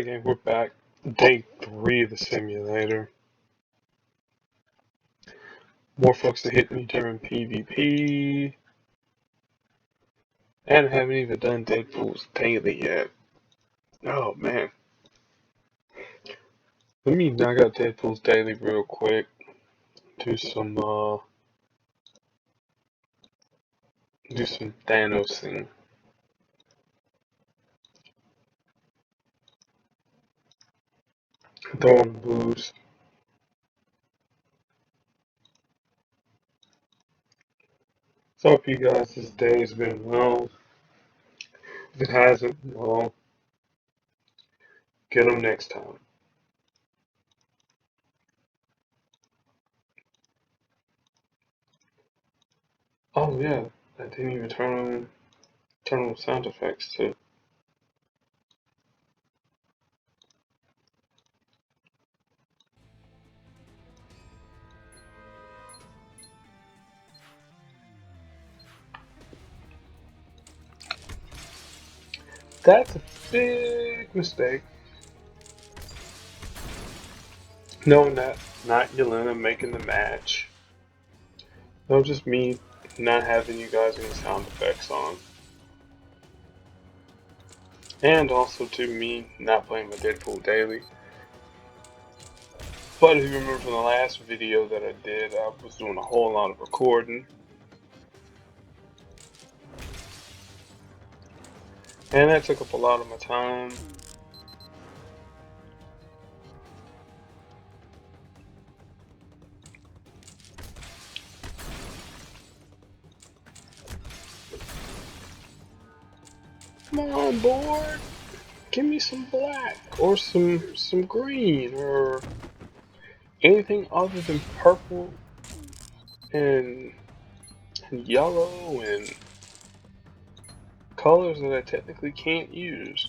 Alright gang, we're back. Day 3 of the simulator. More folks that hit me during PvP. And I haven't even done Deadpool's daily yet. Oh man. Let me knock out Deadpool's daily real quick. Do some Thanosing. Throwing boost. So hope you guys this day has been well. If it hasn't, well, get them next time. Oh yeah, I didn't even turn on sound effects too. That's a big mistake. No, not Yelena making the match. No, just me not having you guys any sound effects on. And also to me not playing with Deadpool daily. But if you remember from the last video that I did, I was doing a whole lot of recording. And that took up a lot of my time. Come on, board! Give me some black or some green or anything other than purple and yellow and colors that I technically can't use.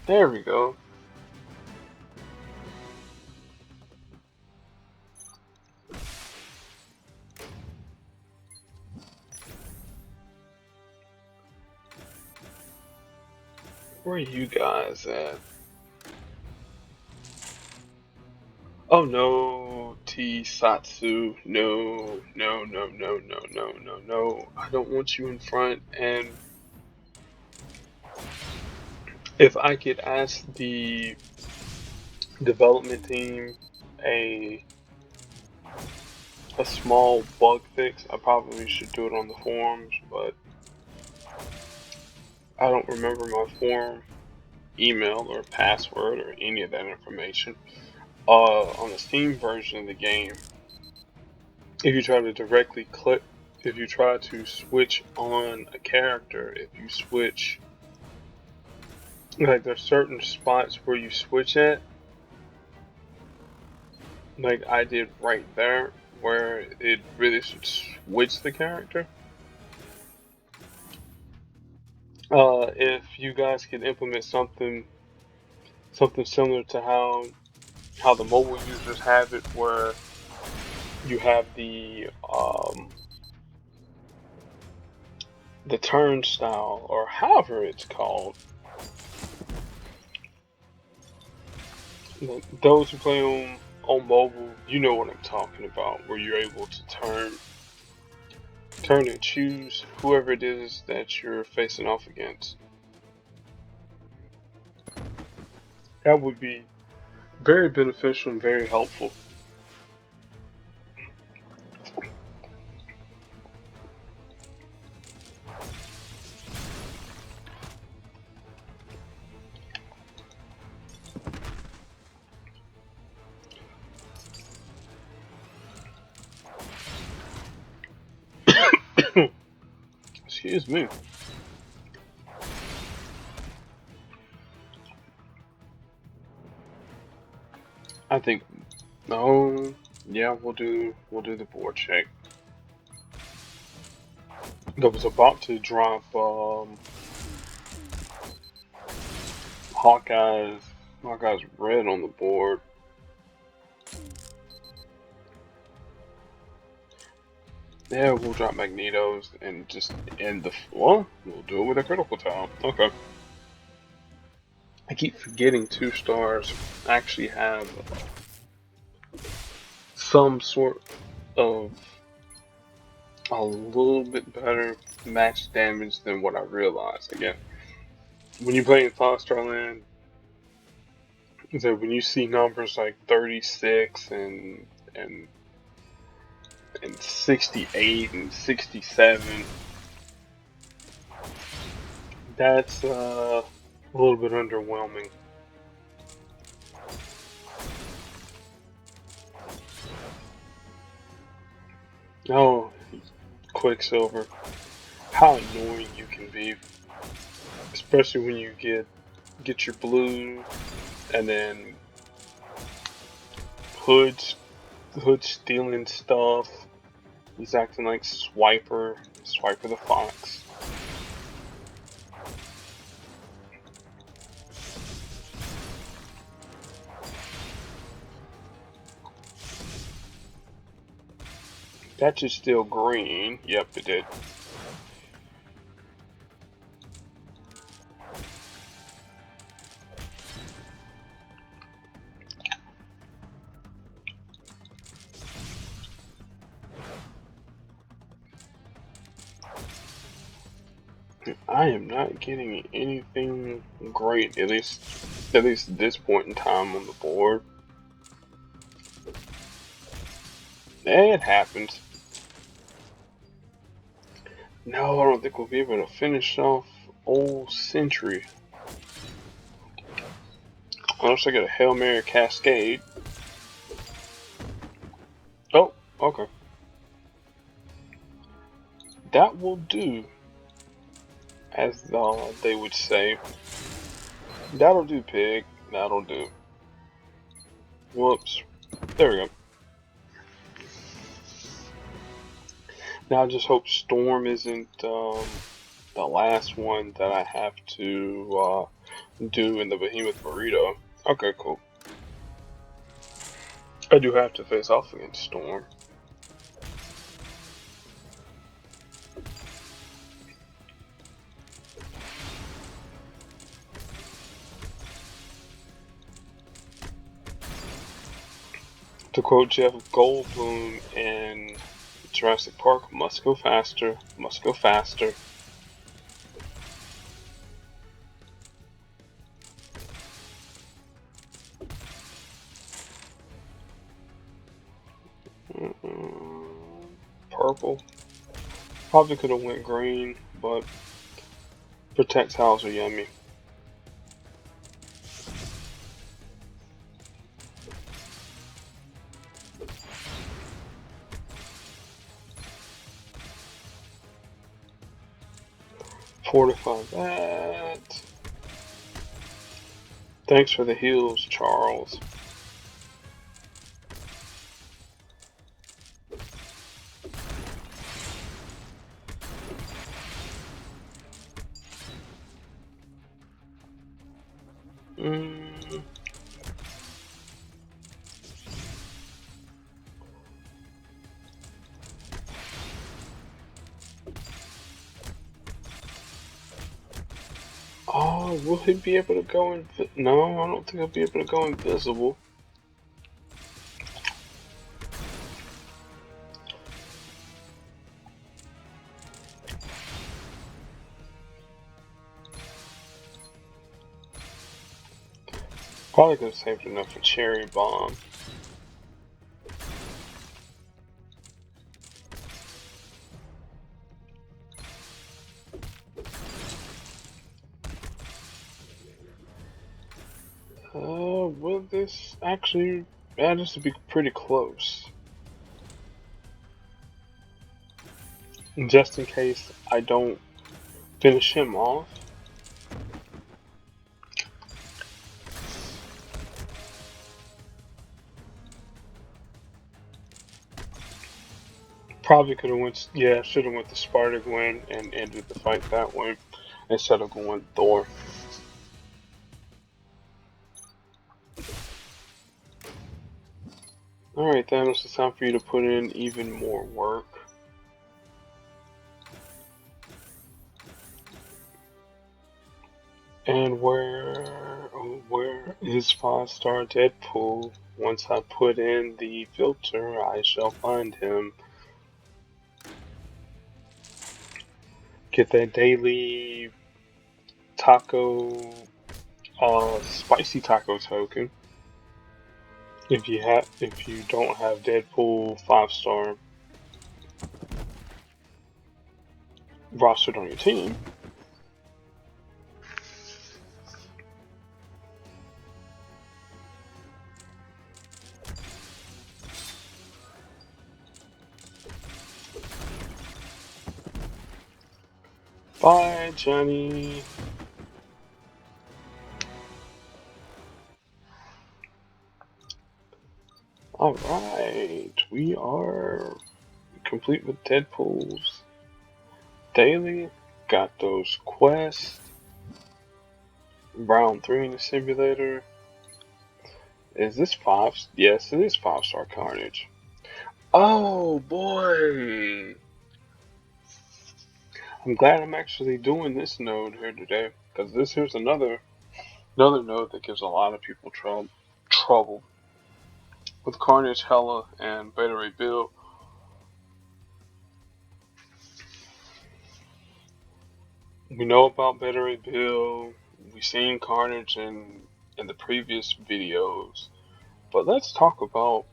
There we go. Where are you guys at? Oh no, T Satsu. No, no, no, no, no, no, no, no. I don't want you in front. And if I could ask the development team a small bug fix, I probably should do it on the forums, but I don't remember my forum email or password or any of that information. On the Steam version of the game, if you try to directly click, if you try to switch on a character, if you switch, like there's certain spots where you switch at, like I did right there, where it really should switch the character. If you guys could implement something similar to how the mobile users have it, where you have the turnstile, or however it's called. Those who play on mobile, you know what I'm talking about, where you're able to turn and choose whoever it is that you're facing off against. That would be very beneficial and very helpful. Excuse me. I think, oh yeah, we'll do the board check. That was about to drop Hawkeye's red on the board. Yeah, we'll drop Magneto's and just end the, well, we'll do it with a critical tile. Okay. I keep forgetting 2 stars actually have some sort of a little bit better max damage than what I realized. Again, when you play in 5-star land, that when you see numbers like 36 and 68 and 67, that's a little bit underwhelming. Oh, Quicksilver, how annoying you can be, especially when you get your blue and then Hood stealing stuff. He's acting like Swiper the Fox. That should steal green. Yep, it did. I am not getting anything great, at least at this point in time on the board. It happens. No, I don't think we'll be able to finish off Old Century. Unless I get a Hail Mary Cascade. Oh, okay. That will do, as they would say. That'll do, pig. That'll do. Whoops. There we go. Now I just hope Storm isn't the last one that I have to do in the Behemoth Burrito. Okay, cool. I do have to face off against Storm. To quote Jeff Goldblum in Jurassic Park, must go faster, must go faster. Purple. Probably could have went green, but projectiles are yummy. Fortify that. Thanks for the heals, Charles. Oh, will he be able to go No, I don't think he'll be able to go invisible. Probably could have saved enough for Cherry Bomb. Will this actually... Yeah, this would be pretty close. Just in case I don't finish him off. Probably could have went... Yeah, should have went the Spider-Gwen and ended the fight that way instead of going Thor. Alright, Thanos, it's time for you to put in even more work. And where... Where is 5-star Deadpool? Once I put in the filter, I shall find him. Get that daily taco, spicy taco token. If you don't have Deadpool 5-star rostered on your team. Bye, Johnny. Alright, we are complete with Deadpool's daily. Got those quests. Round 3 in the simulator. Is this 5? Yes, it is 5-star Carnage. Oh boy! I'm glad I'm actually doing this node here today, because here's another node that gives a lot of people trouble. With Carnage, Hela, and Beta Ray Bill. We know about Beta Ray Bill. We've seen Carnage in the previous videos, but let's talk about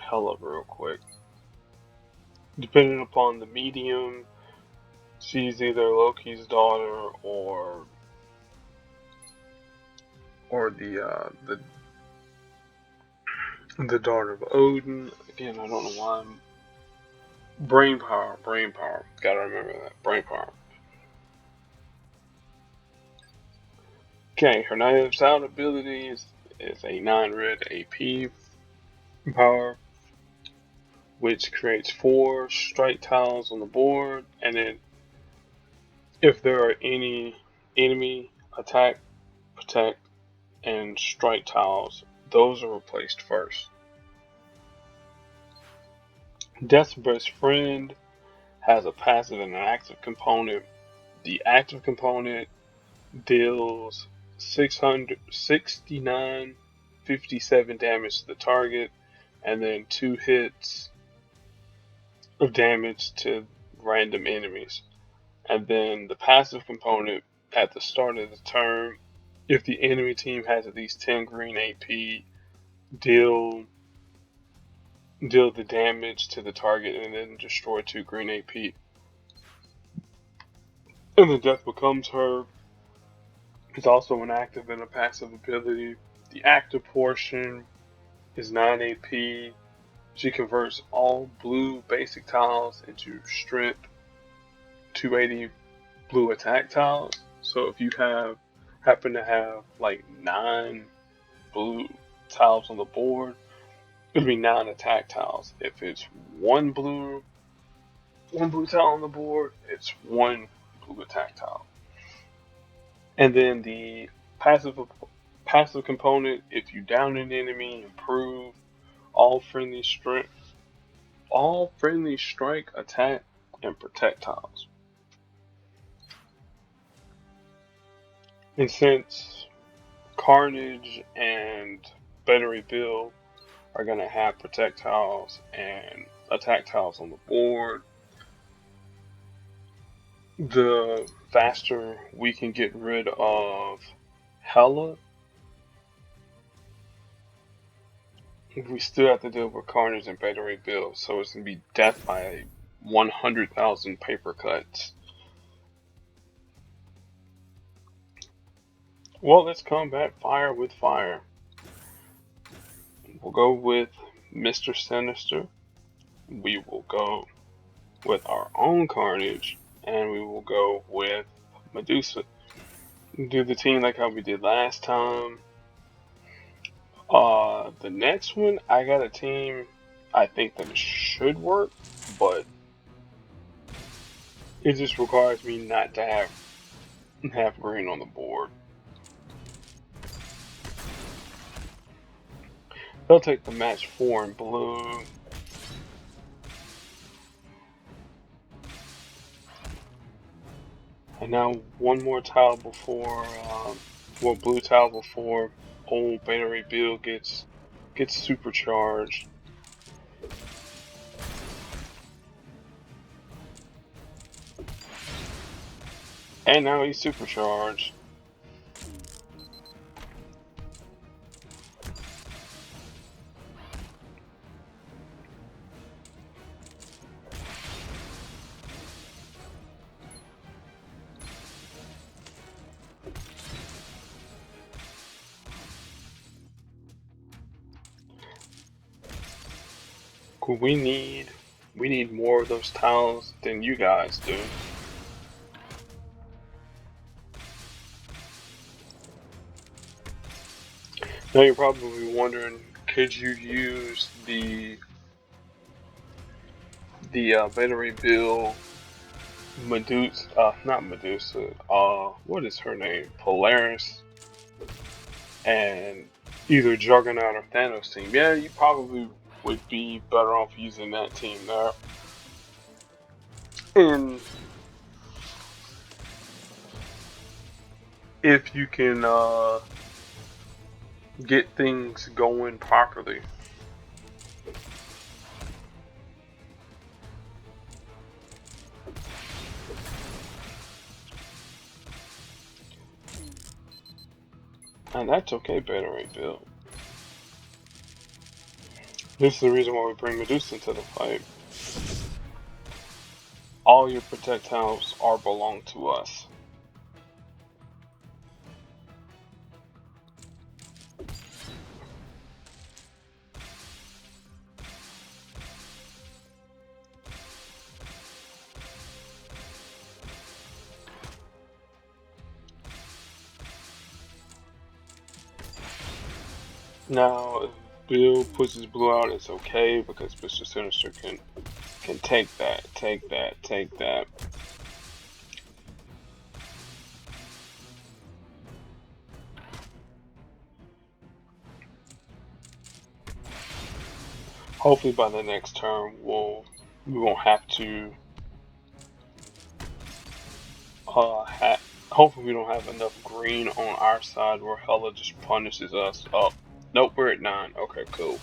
Hela real quick. Depending upon the medium, she's either Loki's daughter or the daughter of Odin. Again, I don't know why I'm brain power. Gotta remember that. Brain power. Okay, her Knives Out ability is a 9-red AP power, which creates 4 strike tiles on the board, and then if there are any enemy attack, protect, and strike tiles, those are replaced first. Death's Best Friend has a passive and an active component. The active component deals 669.57 damage to the target, and then 2 hits of damage to random enemies. And then the passive component at the start of the turn, if the enemy team has at least 10 green AP, deal the damage to the target and then destroy 2 green AP. And then Death Becomes Her is also an active and a passive ability. The active portion is 9 AP. She converts all blue basic tiles into strength 280 blue attack tiles. So if you happen to have like 9 blue tiles on the board, it'll be 9 attack tiles. If it's one blue tile on the board, it's 1 blue attack tile. And then the passive component, if you down an enemy, improve all friendly strike, attack, and protect tiles. And since Carnage and Beta Ray Bill are going to have protect tiles and attack tiles on the board, the faster we can get rid of Hela, we still have to deal with Carnage and Beta Ray Bill, so it's going to be death by 100,000 paper cuts. Well, let's combat fire with fire. We'll go with Mr. Sinister. We will go with our own Carnage, and we will go with Medusa. Do the team like how we did last time. The next one, I got a team I think that should work, but it just requires me not to have green on the board. They'll take the match 4 in blue. And now one more tile before what blue tile before old Beta Ray Bill gets supercharged. And now he's supercharged. We need more of those tiles than you guys do. Now you're probably wondering, could you use the Beta Ray Bill Medusa, not Medusa, what is her name? Polaris and either Juggernaut or Thanos team? Yeah, you probably would be better off using that team there. And if you can get things going properly. And that's okay, Beta Ray Bill. This is the reason why we bring Medusa into the fight. All your projectiles are belong to us. Now, if Bill puts his blue out, it's okay because Mr. Sinister can take that, take that, take that. Hopefully by the next turn we won't have to hopefully we don't have enough green on our side where Hela just punishes us. Oh, nope, we're at 9. Okay, cool.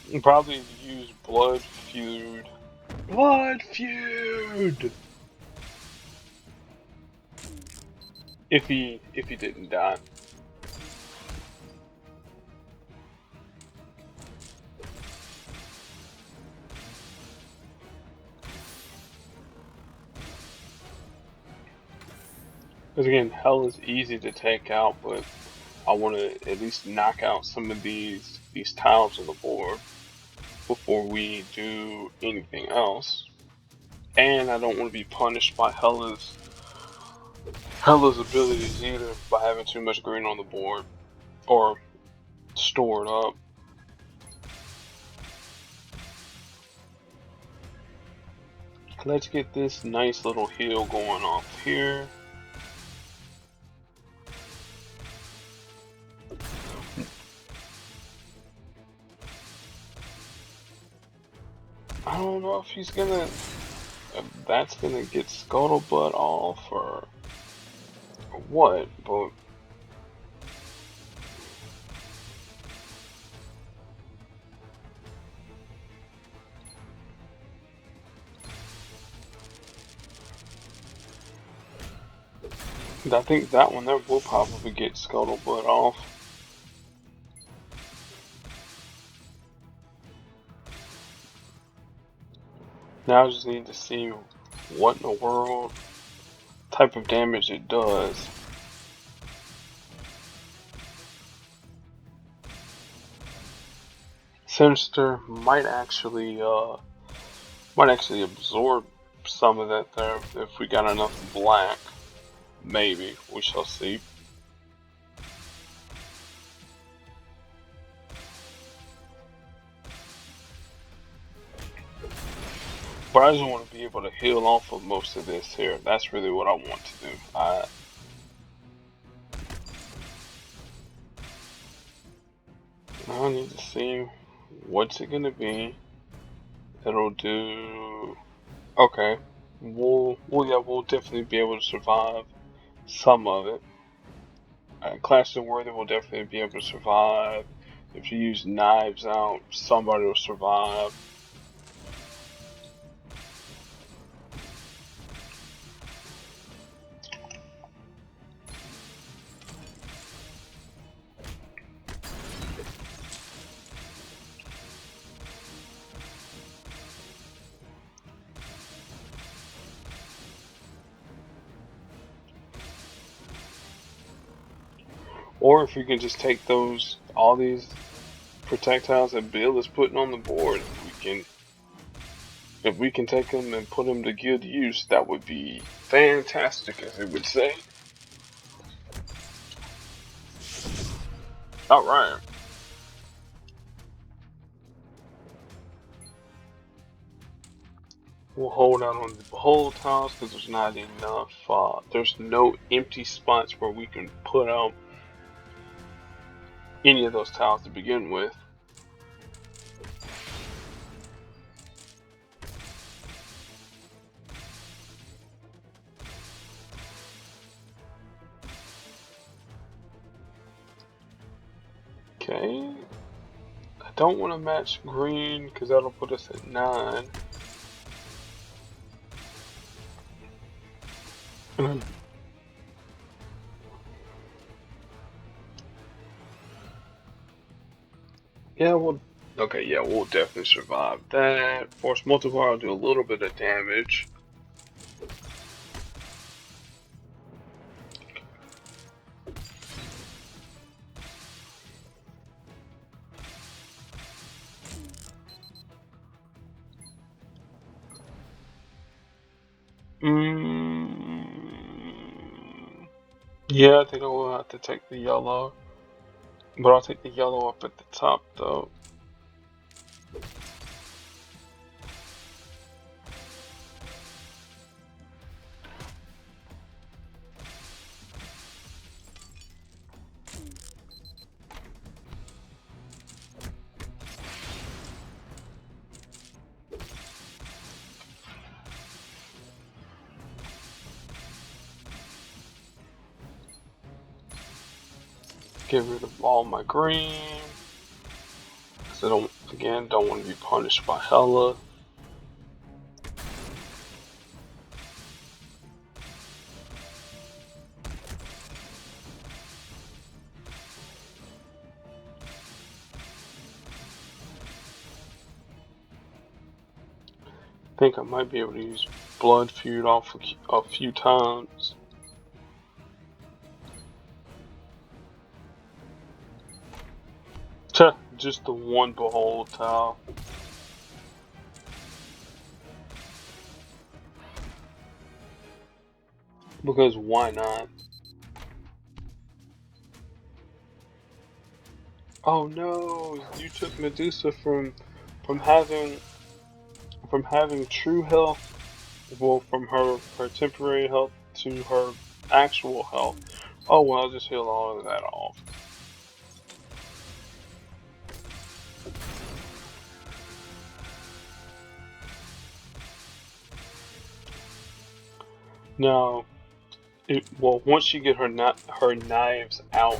You probably use Blood Feud. Blood Feud! If he didn't die. Because again, Hell is easy to take out, but I want to at least knock out some of these tiles on the board before we do anything else. And I don't want to be punished by Hela's abilities either by having too much green on the board or stored up. Let's get this nice little heal going off here. I don't know if that's gonna get Scuttlebutt off or what, but I think that one there will probably get Scuttlebutt off. Now I just need to see what in the world type of damage it does. Sinister might actually absorb some of that there if we got enough black. Maybe. We shall see. But I just want to be able to heal off of most of this here. That's really what I want to do. Now I need to see what's it gonna be. It'll do. Okay. we'll definitely be able to survive some of it. Clash of the Worthy will definitely be able to survive. If you use Knives Out, somebody will survive. Or if you can just take all these projectiles that Bill is putting on the board, if we can take them and put them to good use, that would be fantastic, as they would say. All right. We'll hold out on the behold tiles because there's not enough. There's no empty spots where we can put out any of those tiles to begin with. Okay. I don't want to match green because that'll put us at 9. Yeah, we'll definitely survive that. Force multiplier will do a little bit of damage. Yeah, I think I will have to take the yellow. But I'll take the yellow up at the top, though. Get rid of all my green. Because I don't want to be punished by Hela. I think I might be able to use Blood Feud off a few times. Just the one behold tile. Because why not? Oh no! You took Medusa from having true health, well, from her temporary health to her actual health. Oh well, I'll just heal all of that off. Now, once you get her Knives Out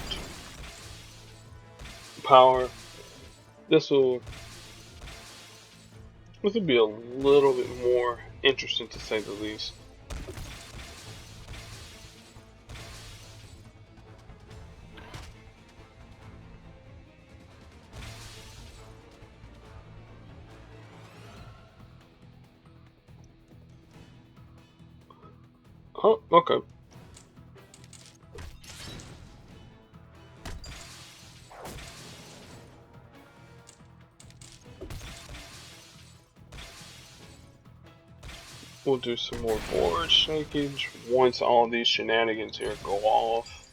power, this will be a little bit more interesting, to say the least. Oh, okay. We'll do some more board shakage once all these shenanigans here go off.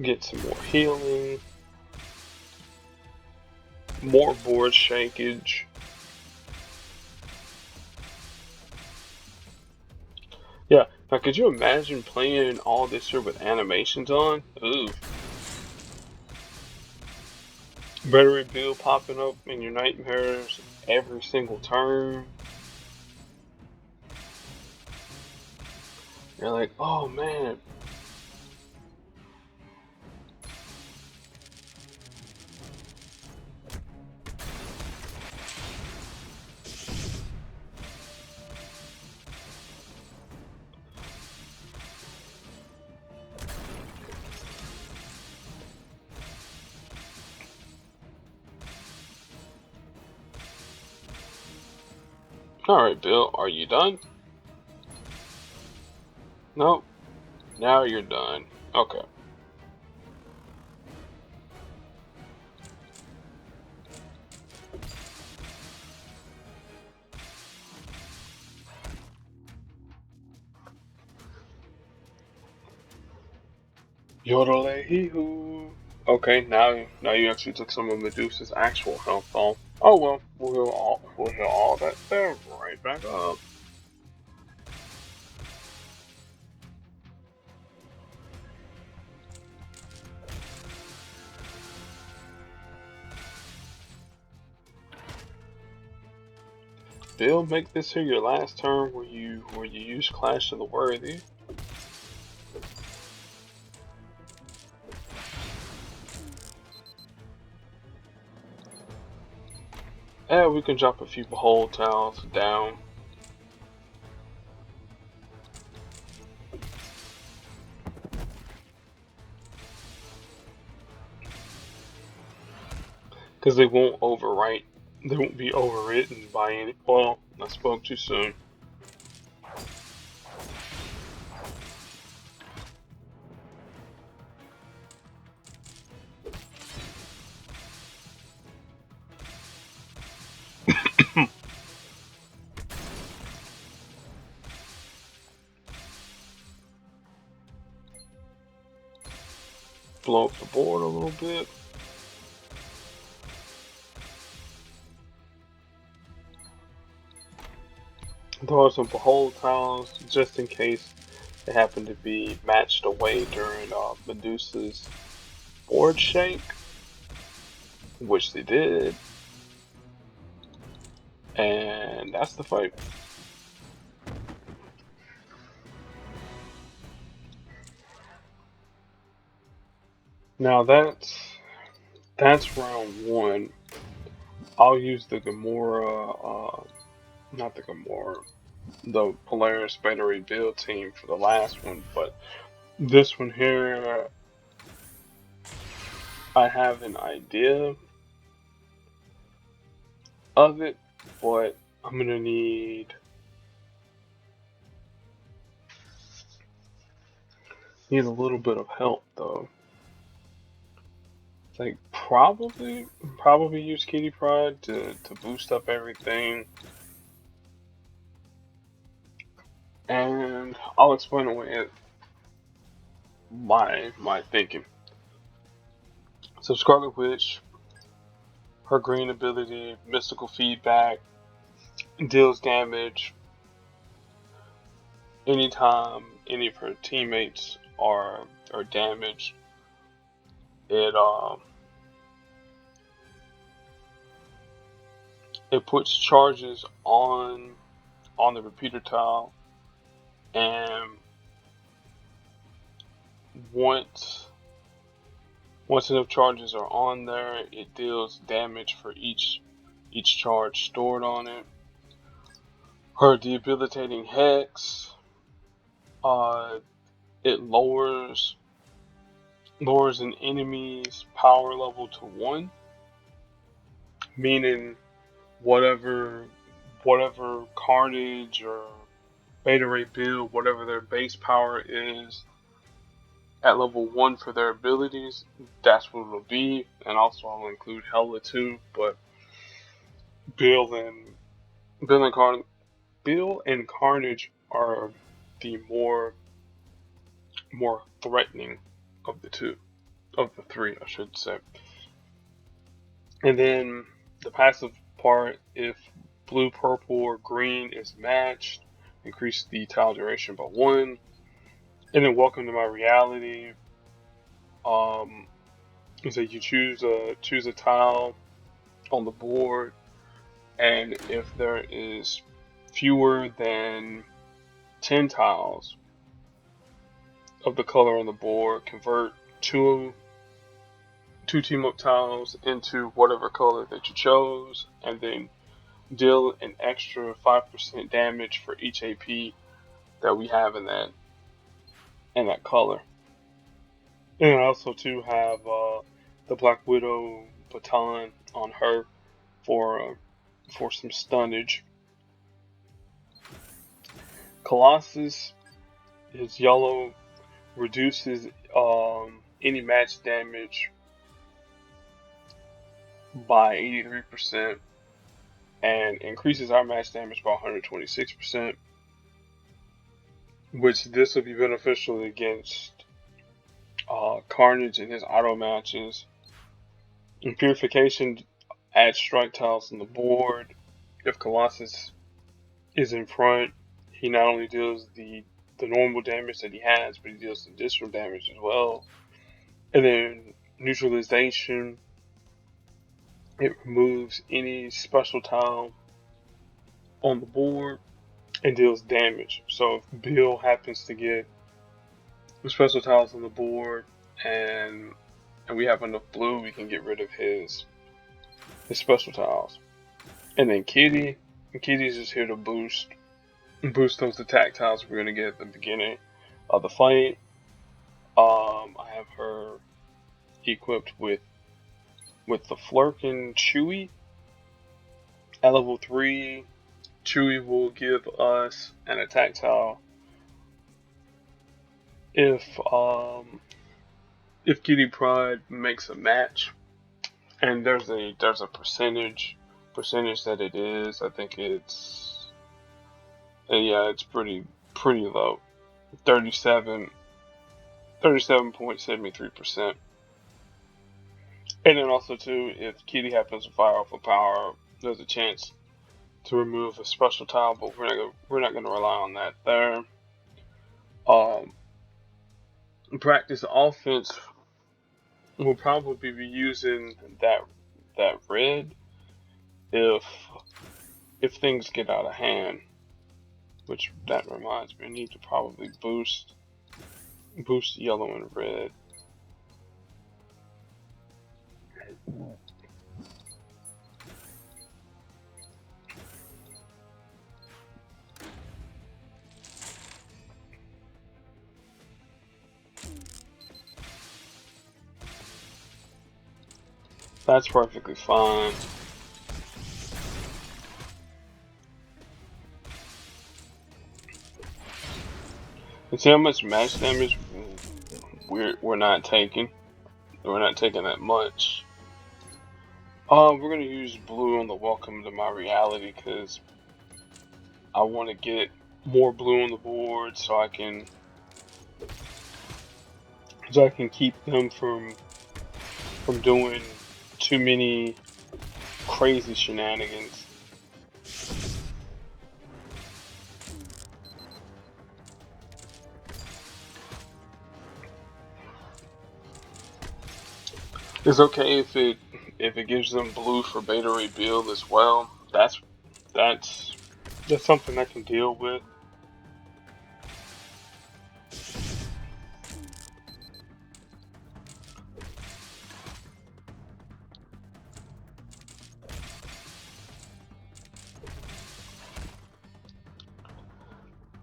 Get some more healing. More board shakage. Yeah, now could you imagine playing all this here with animations on? Ooh. Battery Bill popping up in your nightmares every single turn. You're like, oh man. Alright, Bill, are you done? Nope. Now you're done. Okay. Yodel hee hoo. Okay, now you actually took some of Medusa's actual health off. Oh well, we'll heal all that there right back up. Bill, make this here your last turn where you use Clash of the Worthy. Yeah, we can drop a few behold tiles down. Because they won't overwrite. They won't be overwritten by any. Well, I spoke too soon. Blow up the board a little bit. Throw some behold tiles just in case they happen to be matched away during Medusa's board shake, which they did, and that's the fight. Now that's round one. I'll use the Gamora, not the Gamora, the Polaris Beta Rebuild team for the last one, but this one here, I have an idea of it, but I'm gonna need a little bit of help though. Like probably use Kitty Pryde to boost up everything, and I'll explain away my thinking. So Scarlet Witch, her green ability, mystical feedback, deals damage anytime any of her teammates are damaged. It it puts charges on the repeater tile, and once enough charges are on there, it deals damage for each charge stored on it. Her debilitating hex, uh, it lowers an enemy's power level to 1, meaning whatever Carnage or Beta Ray Bill, whatever their base power is at level 1 for their abilities, that's what it'll be. And also I'll include Hela too, but Bill and Bill and Carnage Bill and Carnage are the more threatening of the three, I should say. And then the passive part, if blue, purple, or green is matched, increase the tile duration by 1. And then Welcome to My Reality. Um, is that you choose a tile on the board, and if there is fewer than 10 tiles of the color on the board, convert two team up tiles into whatever color that you chose, and then deal an extra 5% damage for each AP that we have in that color. And I also too have the Black Widow baton on her for some stunnage. Colossus, his yellow, reduces any match damage by 83% and increases our match damage by 126%, which this will be beneficial against Carnage in his auto matches. And Purification adds strike tiles on the board. If Colossus is in front, he not only deals the normal damage that he has, but he deals additional damage as well. And then Neutralization, it removes any special tile on the board and deals damage. So if Bill happens to get the special tiles on the board and we have enough blue, we can get rid of his special tiles. And then Kitty's just here to boost those attack tiles we're gonna get at the beginning of the fight. I have her equipped with the Flurkin Chewy. At level 3, Chewy will give us an attack tile if Kitty Pryde makes a match, and there's a percentage that it is. I think it's pretty low, 37.73%. And then also too, if Kitty happens to fire off a power, there's a chance to remove a special tile, but we're not gonna rely on that there. Practice offense, we'll probably be using that red if things get out of hand. Which that reminds me, I need to probably boost yellow and red. That's perfectly fine. And see how much match damage we're not taking. We're not taking that much. We're gonna use blue on the Welcome to My Reality because I want to get more blue on the board so I can keep them from doing too many crazy shenanigans. It's okay if it gives them blue for Beta Ray build as well. That's something I can deal with.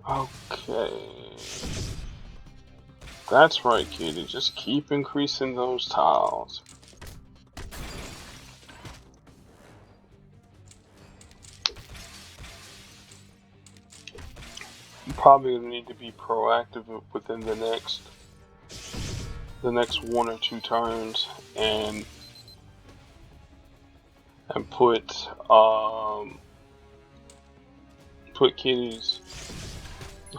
Okay. That's right, Kitty. Just keep increasing those tiles. You probably need to be proactive within the next 1 or 2 turns and put Kitty's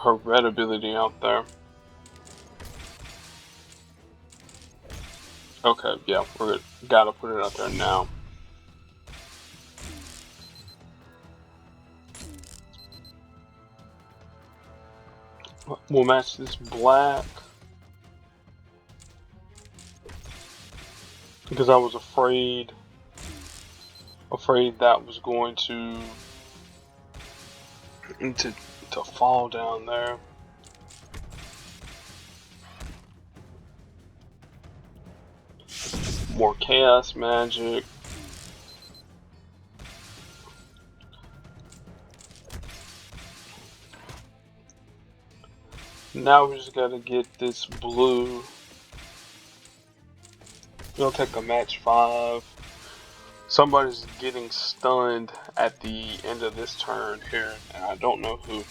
her red ability out there. Okay, yeah, we're gotta put it out there now. We'll match this black. because I was afraid that was going to to fall down there. More chaos magic. Now we just gotta get this blue. We'll take a match 5. Somebody's getting stunned at the end of this turn here, and I don't know who.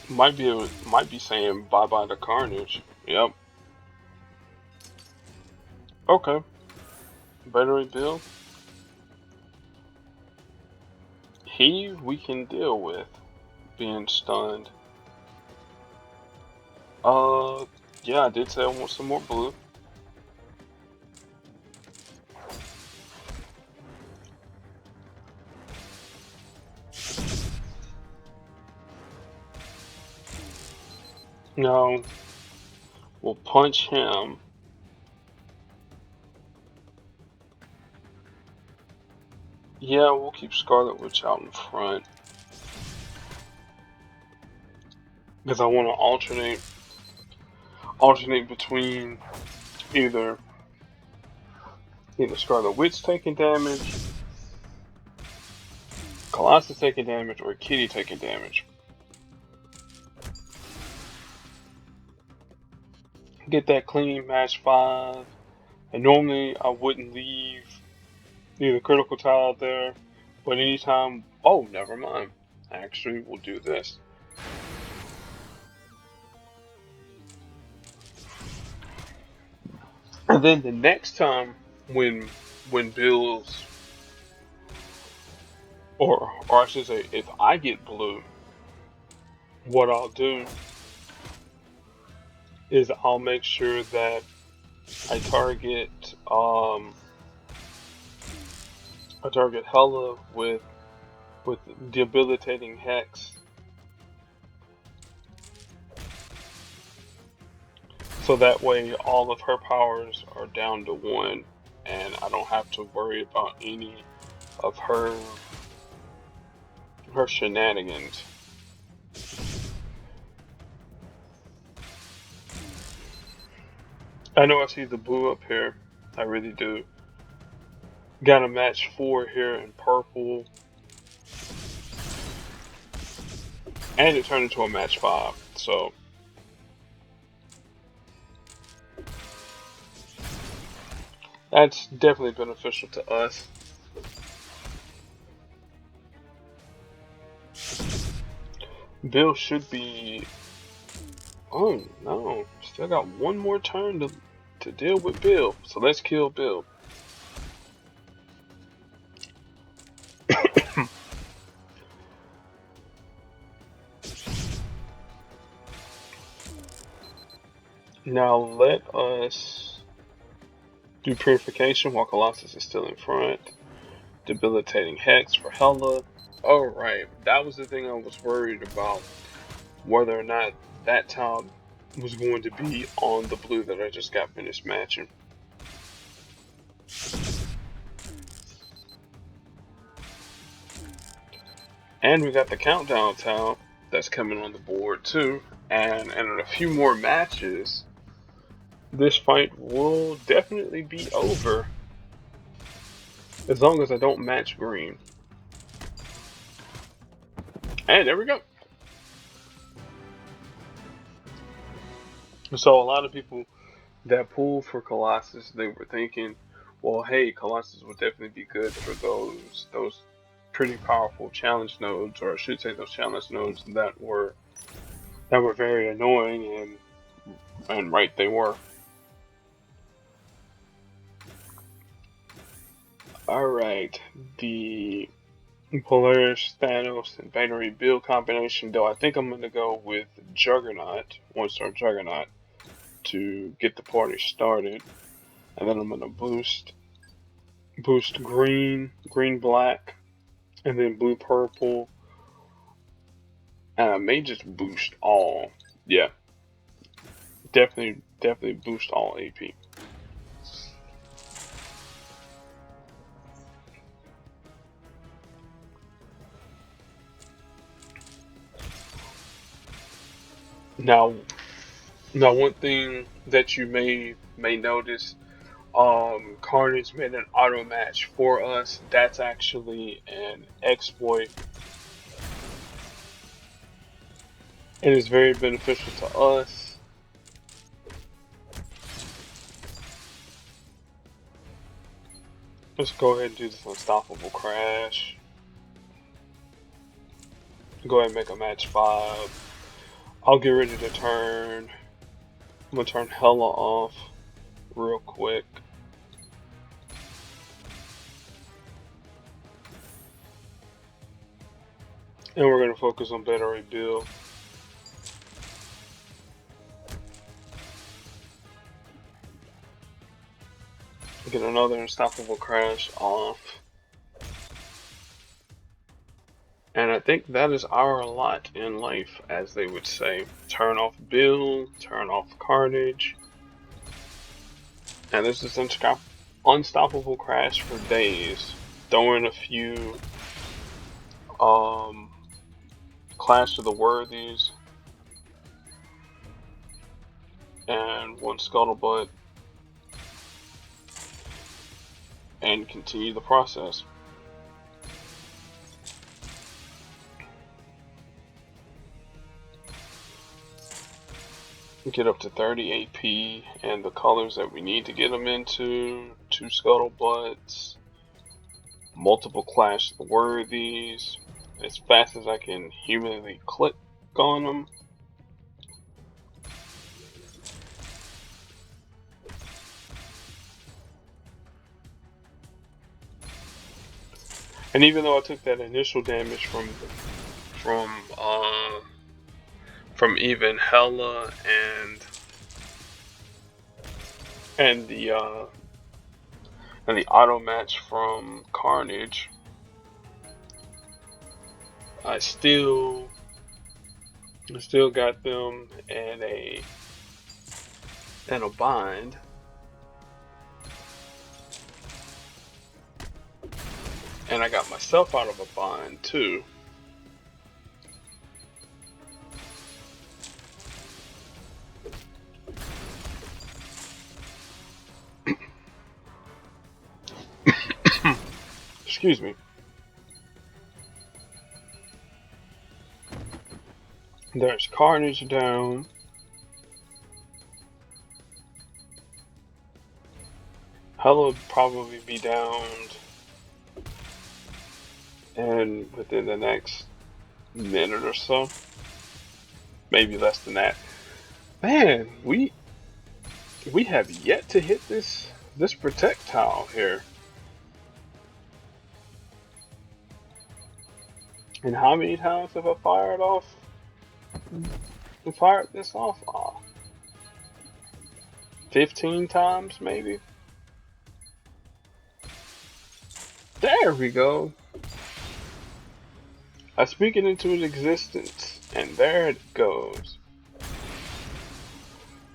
Might be saying bye bye to Carnage. Yep. Okay. Battery Bill. We can deal with being stunned. Yeah, I did say I want some more blue. No, we'll punch him. Yeah, we'll keep Scarlet Witch out in front. Because I want to alternate between either Scarlet Witch taking damage, Colossus taking damage, or Kitty taking damage. Get that clean match 5. And normally I wouldn't leave the critical tile out there, but anytime, oh, never mind. Actually, we'll do this. And then the next time when Bill's, or I should say, if I get blue, what I'll do is I'll make sure that I target Hela with debilitating hex, so that way all of her powers are down to 1, and I don't have to worry about any of her shenanigans. I know I see the blue up here. I really do. Got a match 4 here in purple. And it turned into a match 5, so that's definitely beneficial to us. Bill should be... Oh no, still got one more turn to deal with Bill, so let's kill Bill. Now let us do Purification while Colossus is still in front. Debilitating Hex for Hela. Alright, that was the thing I was worried about, whether or not that tile was going to be on the blue that I just got finished matching. And we got the countdown tile that's coming on the board too. And in a few more matches, this fight will definitely be over. As long as I don't match green. And there we go. So a lot of people that pulled for Colossus, they were thinking, well, hey, Colossus would definitely be good for those pretty powerful challenge nodes, or I should say those challenge nodes that were very annoying, and right they were. Alright, the Polaris, Thanos, and Battery Bill combination, though I think I'm going to go with Juggernaut, 1-star Juggernaut, to get the party started. And then I'm going to boost green, black, and then blue, purple. And I may just boost all. Yeah. Definitely boost all AP. Now, one thing that you may notice, Carnage made an auto match for us. That's actually an exploit. It is very beneficial to us. Let's go ahead and do this unstoppable crash. Go ahead and make a match 5. I'll get ready to turn. I'm gonna turn Hella off real quick. And we're gonna focus on Beta Ray Bill. Get another unstoppable crash off. And I think that is our lot in life, as they would say. Turn off Bill, turn off Carnage. And this is unstoppable crash for days. Throw in a few Clash of the Worthies and one Scuttlebutt, and continue the process. Get up to 30 AP and the colors that we need to get them into. 2 Scuttlebutts, multiple Clash of the Worthies, as fast as I can humanly click on them. And even though I took that initial damage from even Hella and the auto match from Carnage, I still got them in a bind. And I got myself out of a bind too. Excuse me. There's Carnage down. Hella would probably be downed, and within the next minute or so, maybe less than that. Man, we have yet to hit this projectile here. And how many times have I fired this off? 15 times maybe. There we go. I speak it into its existence, and there it goes.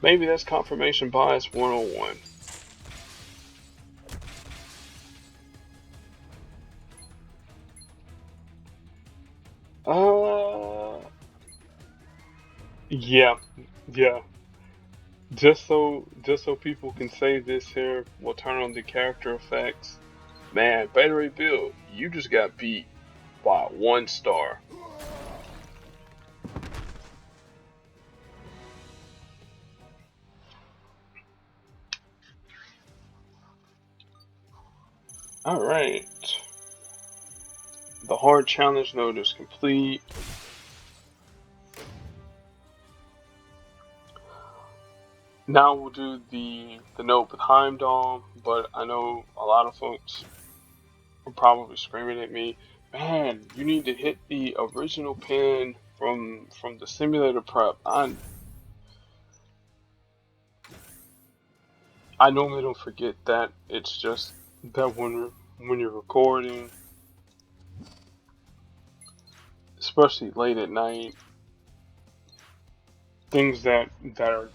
Maybe that's confirmation bias 101. Yeah. Just so people can say this here, we'll turn on the character effects. Man, Beta Ray Bill, you just got beat by 1 star. Alright. The hard challenge node is complete. Now we'll do the note with Heimdall, but I know a lot of folks are probably screaming at me, man, you need to hit the original pin from the simulator prep. I normally don't forget that. It's just that when you're recording, especially late at night, things that are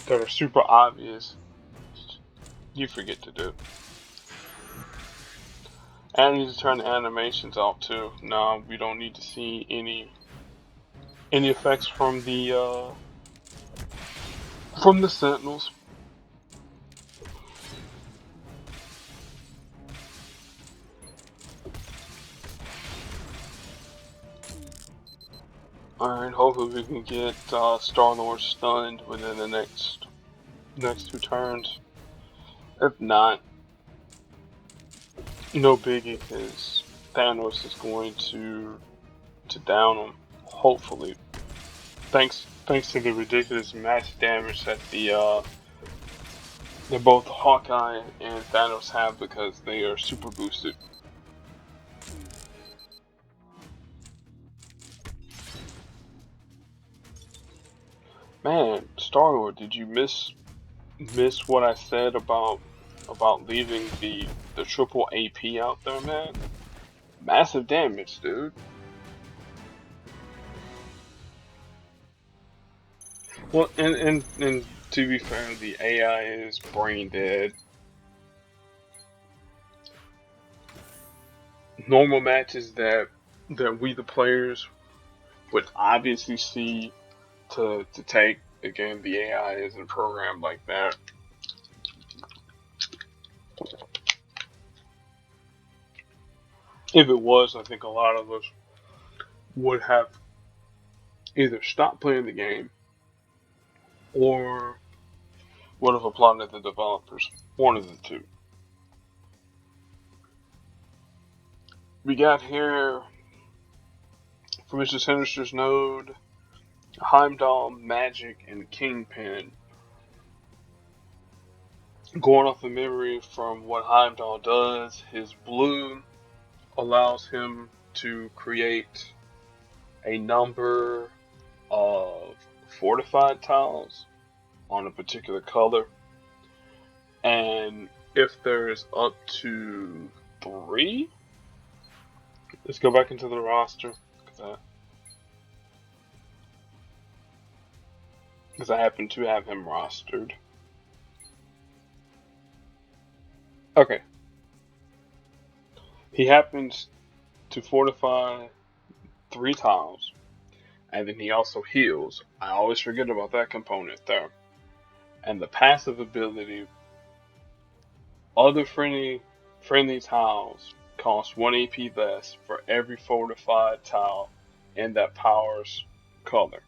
that are super obvious, you forget to do. And I need to turn the animations off too. No, we don't need to see any effects from the Sentinels. Alright, hopefully we can get Star-Lord stunned within the next 2 turns. If not, no biggie, because Thanos is going to down him. Hopefully, thanks to the ridiculous max damage that that both Hawkeye and Thanos have because they are super boosted. Man, Star-Lord, did you miss what I said about leaving the triple AP out there, man? Massive damage, dude. Well, and to be fair, the AI is brain dead. Normal matches that we the players would obviously see to take. Again, the AI isn't programmed like that. If it was, I think a lot of us would have either stopped playing the game or would have applauded the developers. One of the two. We got here from Mr. Sinister's node, Heimdall, Magic, and Kingpin. Going off the memory from what Heimdall does, his blue allows him to create a number of fortified tiles on a particular color, and if there's up to 3, let's go back into the roster because I happen to have him rostered. Okay, he happens to fortify 3 tiles, and then he also heals. I always forget about that component there. And the passive ability, other friendly tiles cost 1 AP less for every fortified tile in that power's color.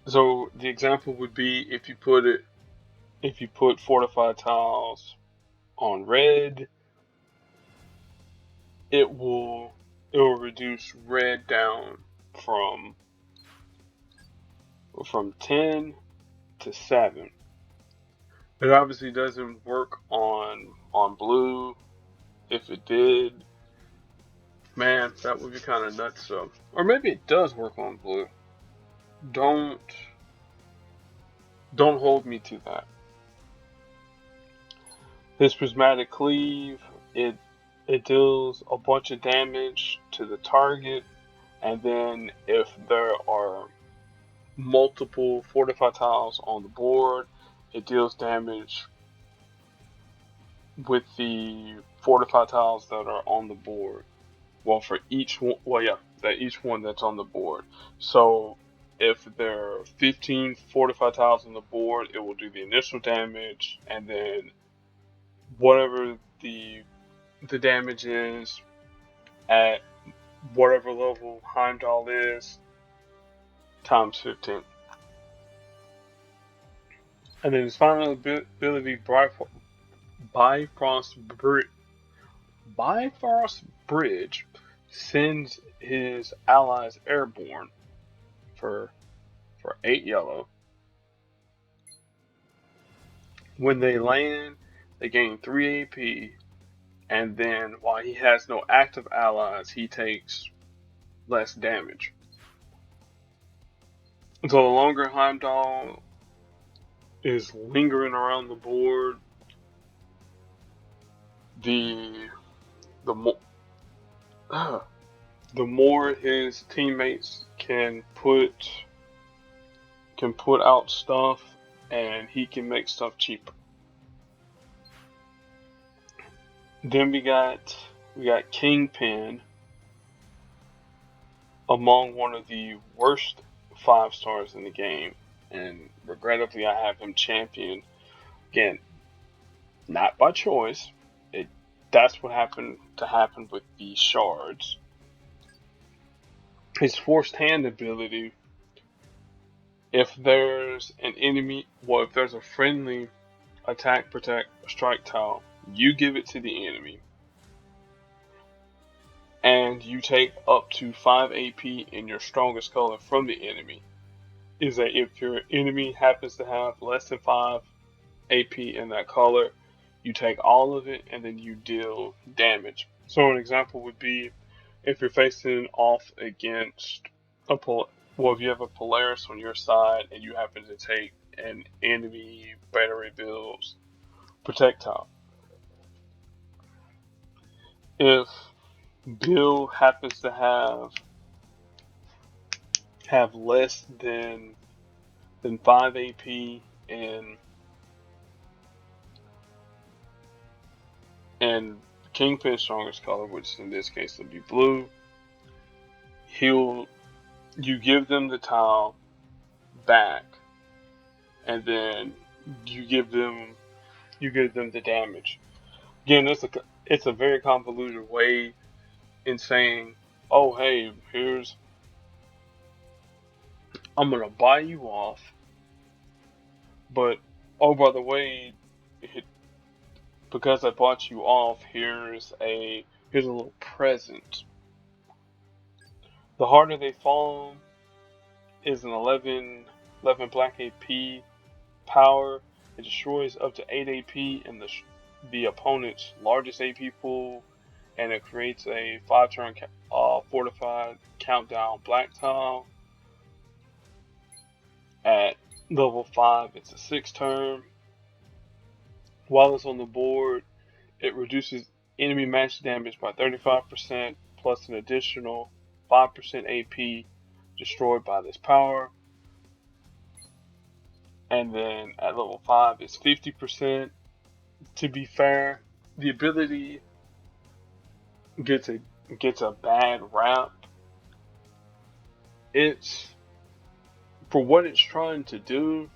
So the example would be if you put fortified tiles on red, it will reduce red down from 10 to 7. It obviously doesn't work on blue. If it did, man, that would be kind of nuts. So, or maybe it does work on blue. Don't hold me to that. His prismatic cleave, it deals a bunch of damage to the target, and then if there are multiple fortified tiles on the board, it deals damage with the fortified tiles that are on the board. Well, for each one, each one that's on the board. So if there are 15 fortified tiles on the board, it will do the initial damage, and then whatever the damage is at whatever level Heimdall is, times 15. And then his final ability, Bifrost Bridge, sends his allies airborne for 8 yellow. When they land, they gain 3 AP, and then while he has no active allies, he takes less damage. So the longer Heimdall is lingering around the board, the more his teammates can put out stuff, and he can make stuff cheaper. Then we got Kingpin, among one of the worst 5 stars in the game, and regrettably I have him champion. Again, not by choice. That's what happened with the shards. His forced hand ability, if there's a friendly attack, protect, strike tile, you give it to the enemy, and you take up to 5 AP in your strongest color from the enemy. Is that if your enemy happens to have less than 5 AP in that color, you take all of it and then you deal damage. So an example would be if you're facing off against if you have a Polaris on your side and you happen to take an enemy battery builds projectile. If Bill happens to have less than 5 AP and Kingpin's strongest color, which in this case would be blue, you give them the tile back, and then you give them the damage. Again, it's a very convoluted way in saying, oh hey, I'm gonna buy you off, but oh by the way, because I bought you off, here's a little present. The Harder They Fall is an 11 black AP power. It destroys up to 8 AP in the opponent's largest AP pool, and it creates a 5-turn fortified countdown black tile. At level 5, it's a 6-turn. While it's on the board, it reduces enemy match damage by 35%, plus an additional 5% AP destroyed by this power. And then at level 5, it's 50%. To be fair, the ability gets a bad rap. It's, for what it's trying to do,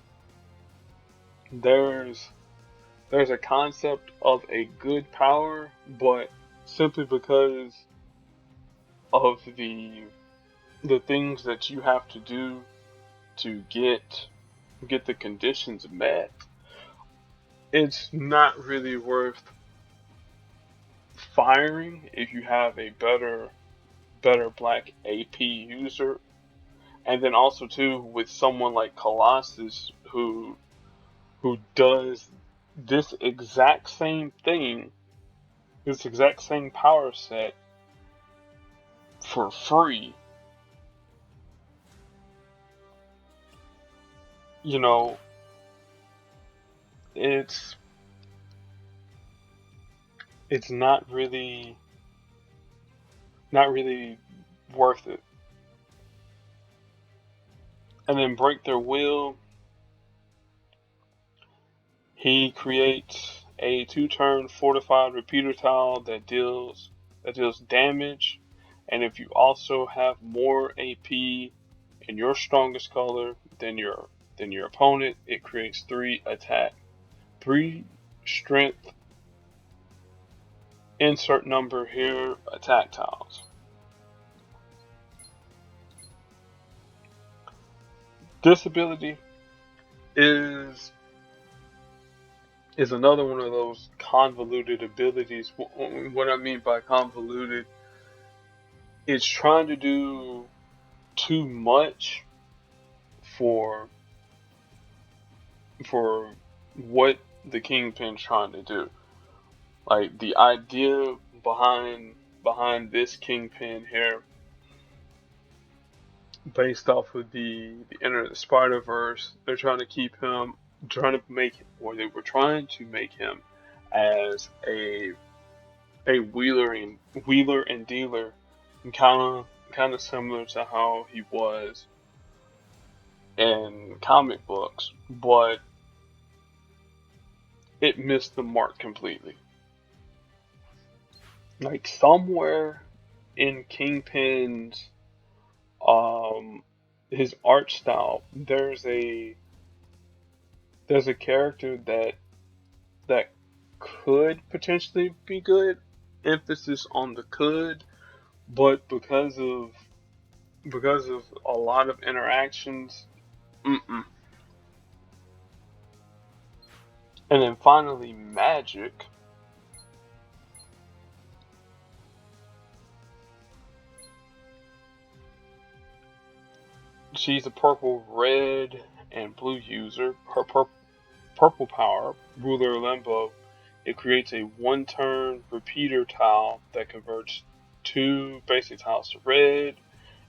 there's a concept of a good power, but simply because of the things that you have to do to get the conditions met, it's not really worth firing if you have a better black AP user. And then also too, with someone like Colossus who does this exact same thing, this exact same power set for free. You know, it's not really worth it. And then Break Their Will, he creates a 2-turn fortified repeater tile that deals damage, and if you also have more AP in your strongest color than your opponent, it creates 3 strength, insert number here, attack tiles. This ability is another one of those convoluted abilities. What I mean by convoluted, it's trying to do too much for what the Kingpin's trying to do. Like, the idea behind this Kingpin here, based off of the Enter the Spider-Verse, they were trying to make him as a wheeler and dealer, and kind kind of similar to how he was in comic books, but it missed the mark completely. Like somewhere in Kingpin's um his art style, there's a character that could potentially be good. Emphasis on the could, but because of a lot of interactions, mm-mm. And then finally, Magic. She's a purple, red, and blue user. Her purple power, Ruler Limbo, it creates a one-turn repeater tile that converts two basic tiles to red,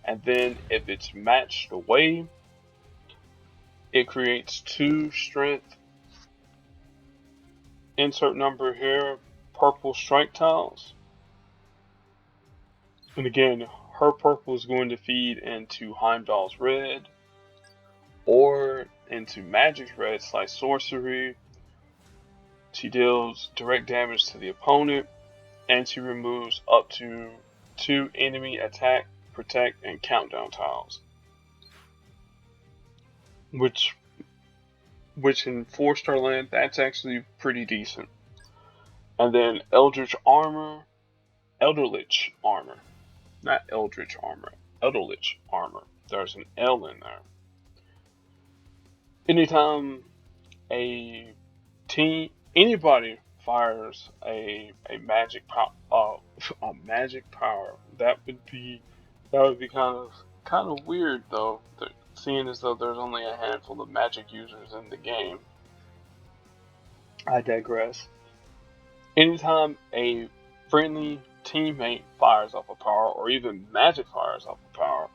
and then if it's matched away, it creates two strength, insert number here, purple strike tiles. And again, her purple is going to feed into Heimdall's red, or into Magic's red / sorcery. She deals direct damage to the opponent, and she removes up to 2 enemy attack, protect, and countdown tiles. Which in 4-star land, that's actually pretty decent. And then Eldritch Armor, not Eldritch Armor, Eldritch Armor. There's an L in there. Anytime anybody fires a magic power, that would be kind of weird though, seeing as though there's only a handful of magic users in the game. I digress. Anytime a friendly teammate fires off a power, or even Magic fires off a power,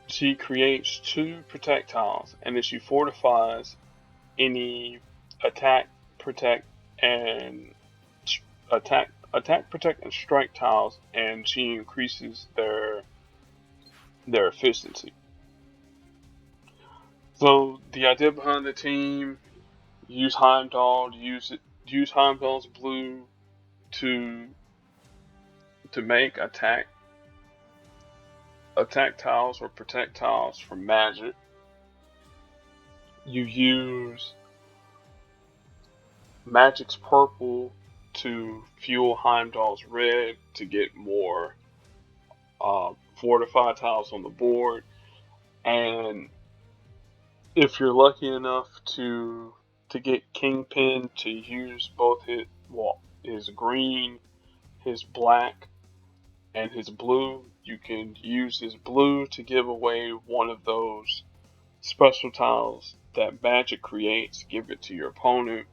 she creates 2 protect tiles, and then she fortifies any attack, protect, and protect, and strike tiles, and she increases their efficiency. So the idea behind the team: use Heimdall, use Heimdall's blue to make attack tiles or protect tiles for Magic. You use Magic's purple to fuel Heimdall's red to get more fortified tiles on the board. And if you're lucky enough to get Kingpin to use both his green, his black, and his blue, you can use his blue to give away one of those special tiles that Magic creates, give it to your opponent,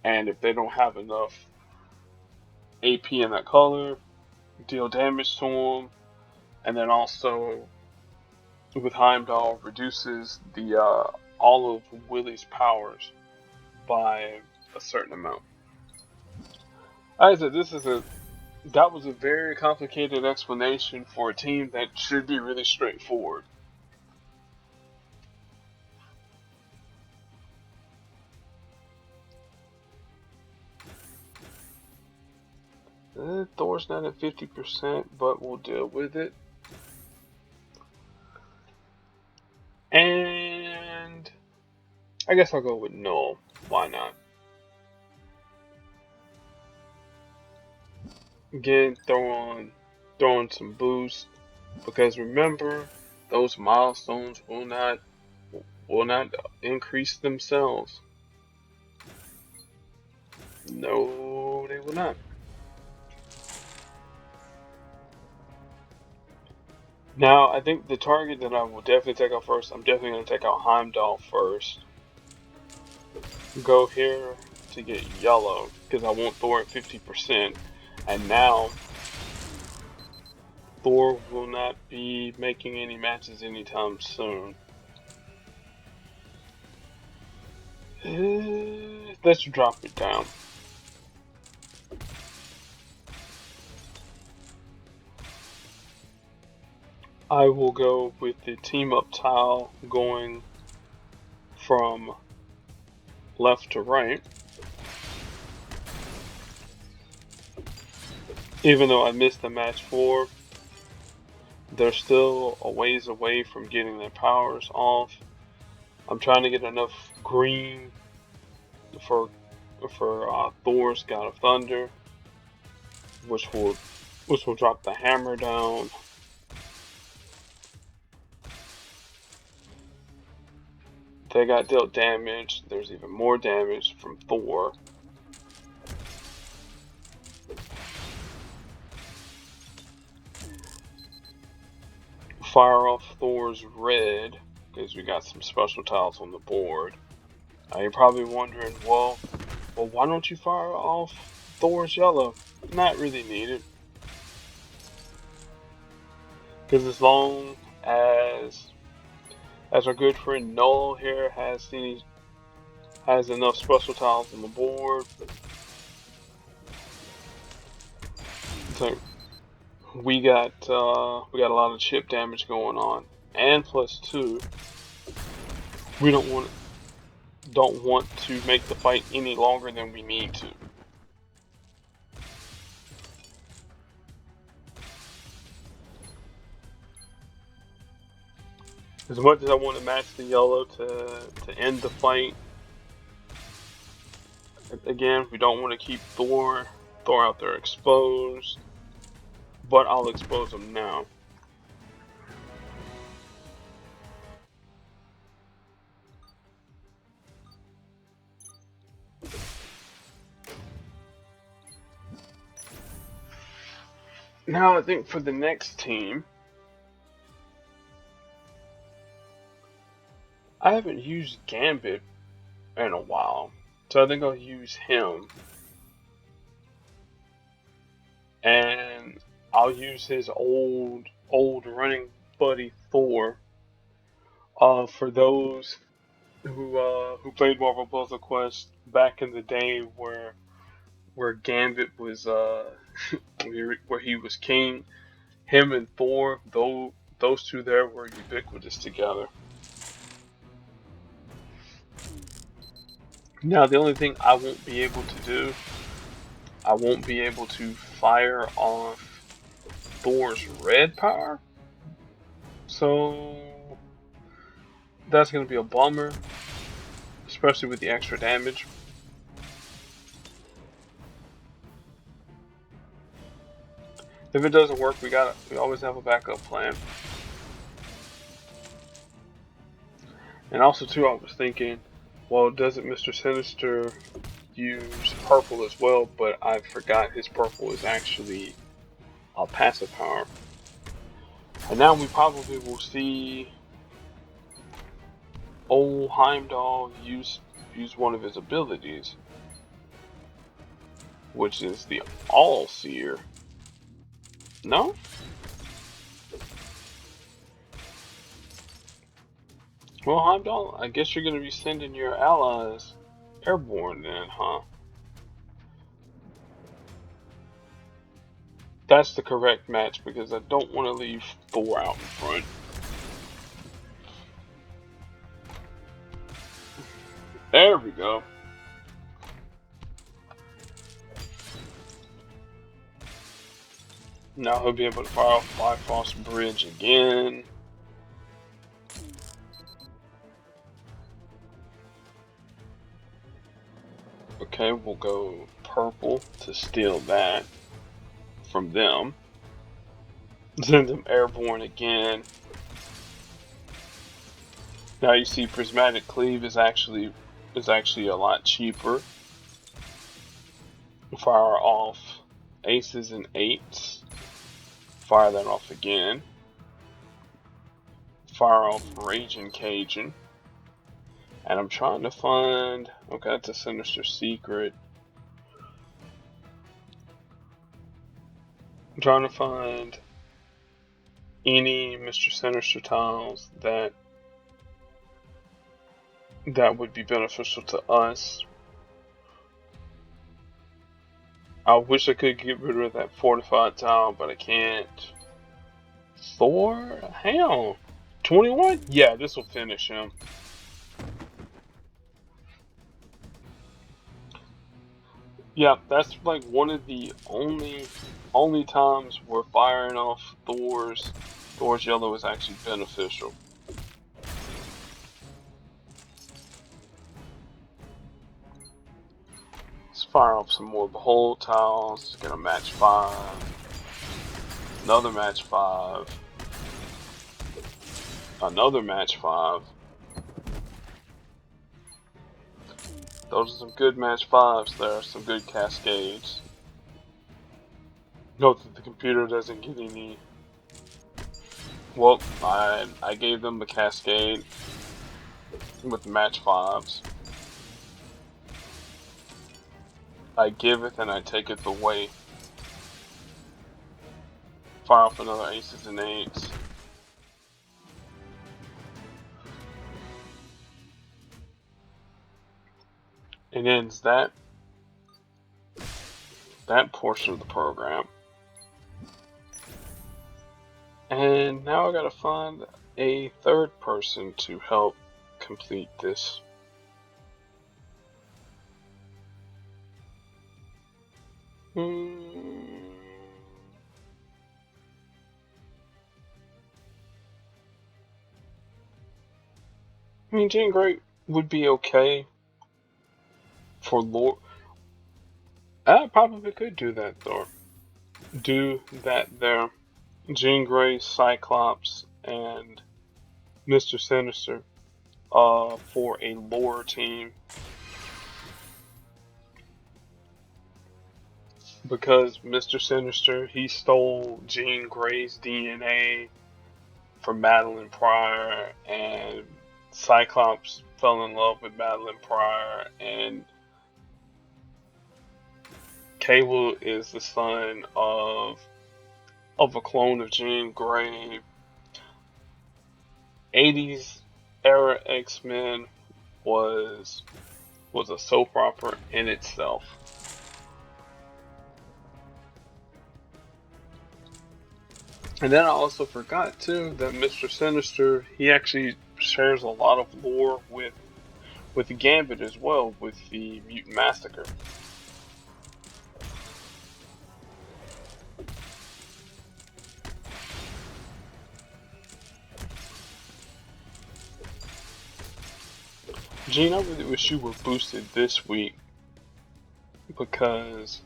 and if they don't have enough AP in that color, deal damage to them. And then also with Heimdall, reduces the all of Willie's powers by a certain amount. As I said, that was a very complicated explanation for a team that should be really straightforward. Thor's not at 50%, but we'll deal with it. And I guess I'll go with Null. Why not? Again, throw on some boost, because remember, those milestones will not increase themselves. No, they will not. Now, I think the target that I will definitely take out first, I'm definitely going to take out Heimdall first. Go here to get yellow, because I want Thor at 50%. And now, Thor will not be making any matches anytime soon. Let's drop it down. I will go with the team up tile going from left to right. Even though I missed the match 4, they're still a ways away from getting their powers off. I'm trying to get enough green for Thor's God of Thunder, which will drop the hammer down. They got dealt damage. There's even more damage from Thor. Fire off Thor's red, because we got some special tiles on the board. Now you're probably wondering, well, why don't you fire off Thor's yellow? Not really needed. Because as long as our good friend Null here has enough special tiles on the board, so we got a lot of chip damage going on, and plus 2, we don't want to make the fight any longer than we need to. As much as I want to match the yellow to end the fight, again, we don't want to keep Thor out there exposed, but I'll expose him now. Now I think for the next team, I haven't used Gambit in a while, so I think I'll use him. And I'll use his old running buddy Thor. For those who played Marvel Puzzle Quest back in the day, where Gambit was where he was king, him and Thor, those two there were ubiquitous together. Now the only thing I won't be able to do, I won't be able to fire off Thor's red power. So that's going to be a bummer, especially with the extra damage. If it doesn't work, we always have a backup plan. And also too, I was thinking, well, doesn't Mr. Sinister use purple as well? But I forgot his purple is actually a passive power. And now we probably will see old Heimdall use one of his abilities, which is the All-Seer. No? Well, Heimdall, I guess you're going to be sending your allies airborne then, huh? That's the correct match, because I don't want to leave Thor out in front. There we go. Now he'll be able to fire off Bifrost Bridge again. Okay, we'll go purple to steal that from them. Send them airborne again. Now you see Prismatic Cleave is actually a lot cheaper. Fire off aces and eights. Fire that off again. Fire off Raging Cajun. And I'm trying to find... Okay, that's a Sinister Secret. I'm trying to find any Mr. Sinister tiles that would be beneficial to us. I wish I could get rid of that fortified tile, but I can't. Thor? Hang on. 21? Yeah, this will finish him. Yeah, that's like one of the only times where firing off Thor's yellow is actually beneficial. Let's fire off some more behold tiles. Get a match 5. Another match 5. Another match 5. Those are some good match 5s there, some good cascades. Note that the computer doesn't get any. Well, I gave them the cascade with match 5s. I give it and I take it away. Fire off another aces and 8s. It ends that portion of the program. And now I gotta find a third person to help complete this. I mean, Jean Grey would be okay for lore. I probably could do that though. Do that there. Jean Grey, Cyclops, and Mr. Sinister for a lore team. Because Mr. Sinister, he stole Jean Grey's DNA from Madeline Pryor, and Cyclops fell in love with Madeline Pryor, and Cable is the son of a clone of Jean Grey. 80s era X-Men was a soap opera in itself. And then I also forgot too that Mr. Sinister, he actually shares a lot of lore with Gambit as well, with the Mutant Massacre. Gene, I really wish you were boosted this week, because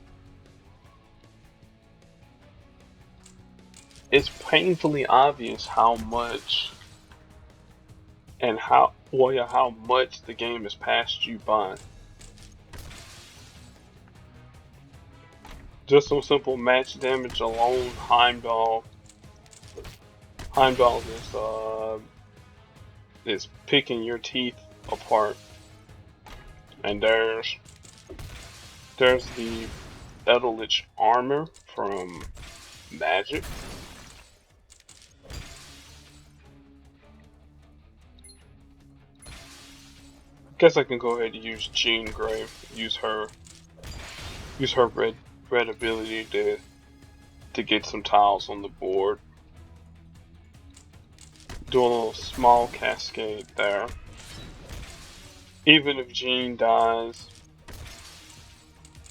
it's painfully obvious how much how much the game has passed you by. Just on simple match damage alone, Heimdall is picking your teeth apart. And there's the Edelich armor from Magic. Guess I can go ahead and use Jean Grey, use her red ability to get some tiles on the board. Do a little small cascade there. Even if Jean dies,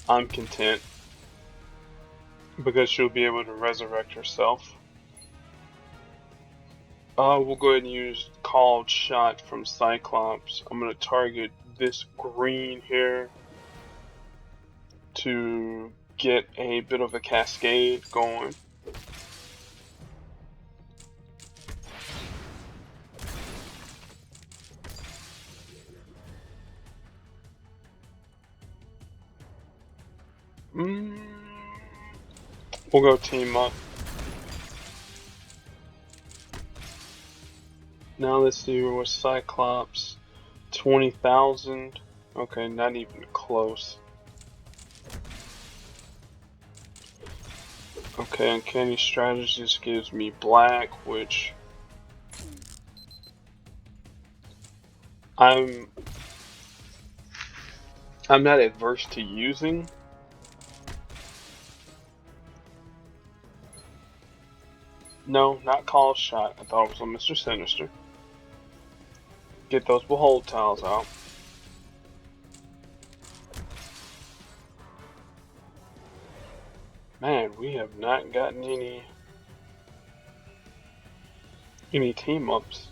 I'm content, because she'll be able to resurrect herself. We'll go ahead and use Called Shot from Cyclops. I'm going to target this green here to get a bit of a cascade going. We'll go team up. Now let's see where Cyclops. 20,000. Okay, not even close. Okay, Uncanny Strategist gives me black, which I'm not adverse to using. No, not call shot. I thought it was on Mr. Sinister. Get those behold tiles out. Man, we have not gotten any team ups,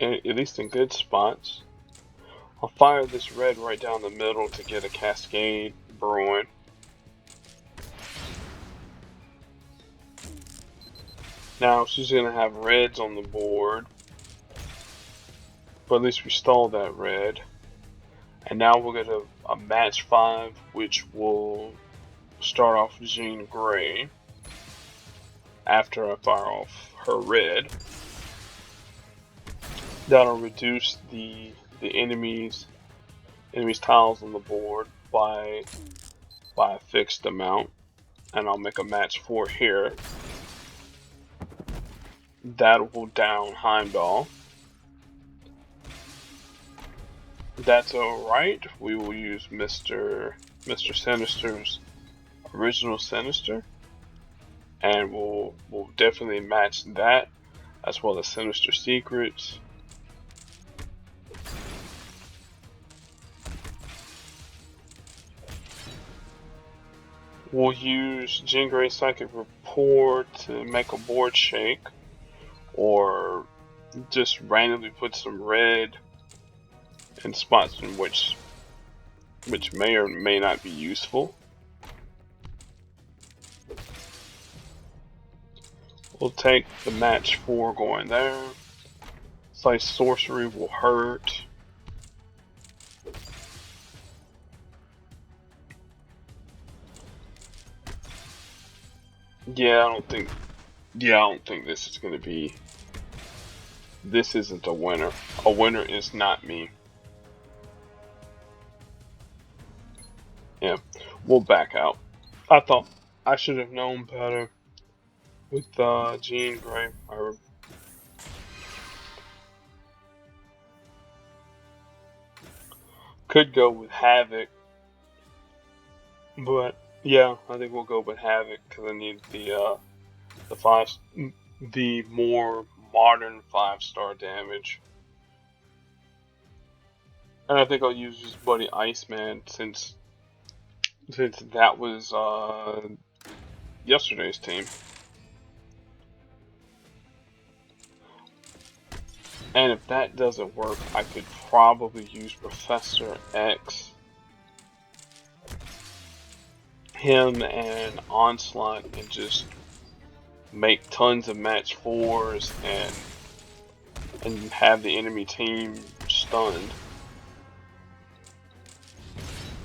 at least in good spots. I'll fire this red right down the middle to get a cascade brewing. Now she's gonna have reds on the board, but at least we stole that red. And now we'll get a match 5, which will start off Jean Grey after I fire off her red. That'll reduce the enemy's tiles on the board by a fixed amount, and I'll make a match 4 here. That will down Heimdall. That's alright. We will use Mr. Sinister's original Sinister, and we'll definitely match that, as well as Sinister Secrets. We'll use Jean Grey's Psychic Report to make a board shake, or just randomly put some red in spots in which may or may not be useful. We'll take the match 4 going there. Slice Sorcery will hurt. Yeah, I don't think this is going to be. This isn't a winner. A winner is not me. Yeah, we'll back out. I thought I should have known better with Jean Grey. Could go with Havoc, but yeah, I think we'll go with Havoc because I need the more modern 5-star damage. And I think I'll use his buddy Iceman since that was yesterday's team. And if that doesn't work, I could probably use Professor X. Him and Onslaught, and just make tons of match 4s and have the enemy team stunned.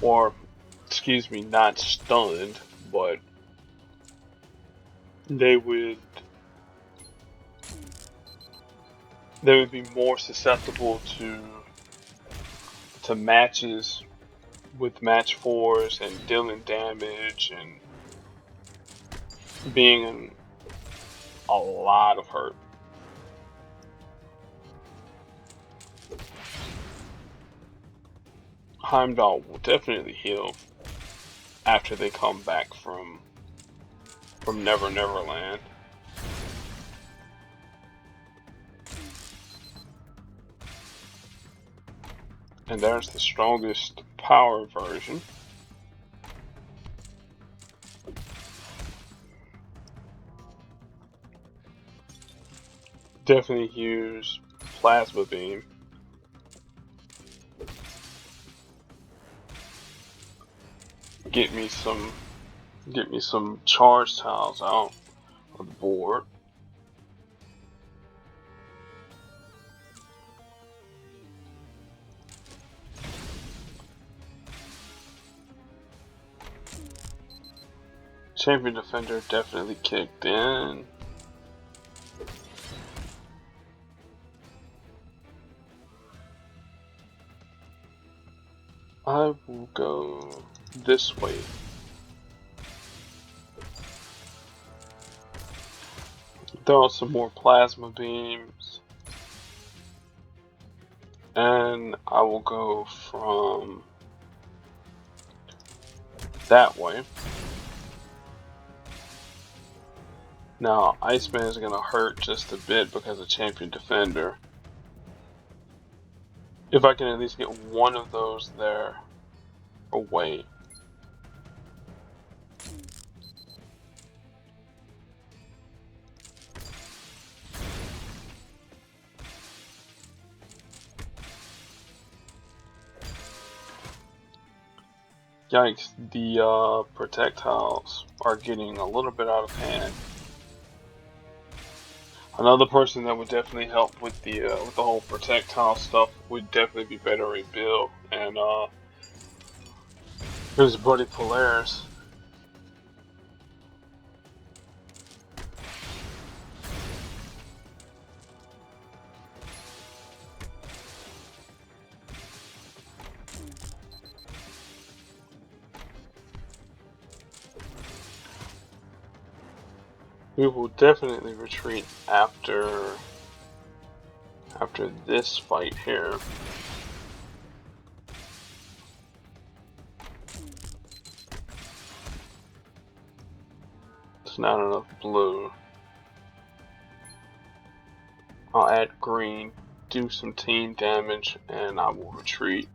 Or, excuse me, not stunned, but they would be more susceptible to matches with match 4s and dealing damage and being in a lot of hurt. Heimdall will definitely heal after they come back from Never Never Land. And there's the strongest power version. Definitely use Plasma Beam. Get me some charge tiles out of the board. Champion Defender definitely kicked in. I will go this way. Throw out some more plasma beams. And I will go from that way. Now, Iceman is going to hurt just a bit because of Champion Defender. If I can at least get one of those there away. Yikes, the projectiles are getting a little bit out of hand. Another person that would definitely help with the whole projectile stuff would definitely be Better Rebuild, and his buddy Polaris. We will definitely retreat after this fight here. It's not enough blue. I'll add green, do some team damage, and I will retreat.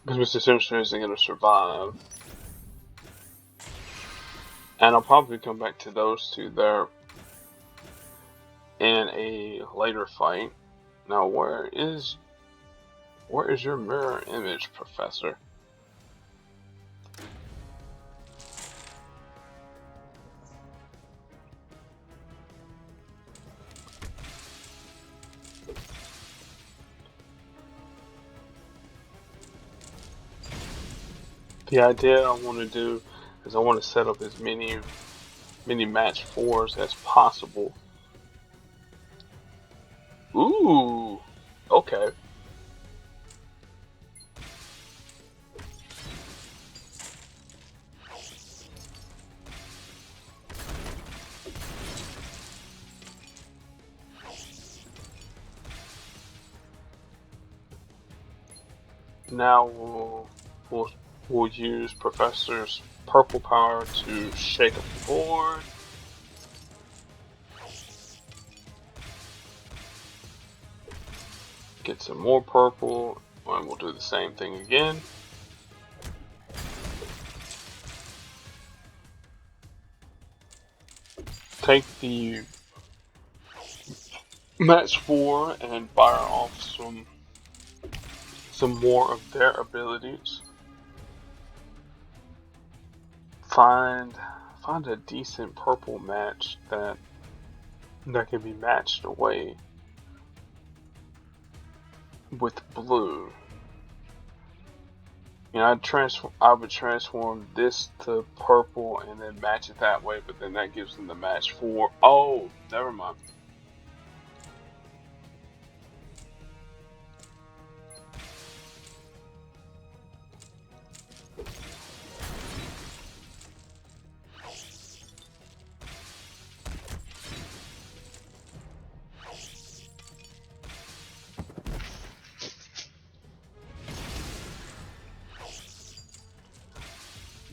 Because Mr. Simpson isn't going to survive. And I'll probably come back to those two there in a later fight. Now, where is your mirror image, Professor? The idea I want to do is I want to set up as many match 4s as possible. Ooh, okay. Now we'll use Professor's purple power to shake up the board. Get some more purple, and we'll do the same thing again. Take the match 4 and fire off some more of their abilities. Find a decent purple match that can be matched away with blue. You know, I would transform this to purple and then match it that way, but then that gives them the match 4. Oh, never mind.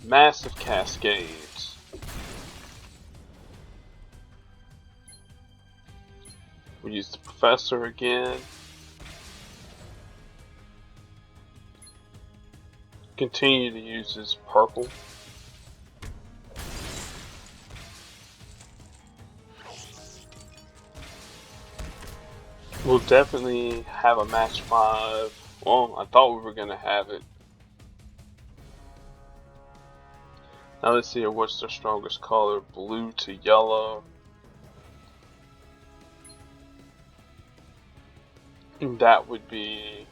Massive cascades. We use the Professor again. Continue to use his purple. We'll definitely have a match 5. Well, I thought we were going to have it. Now let's see what's the strongest color. Blue to yellow. And that would be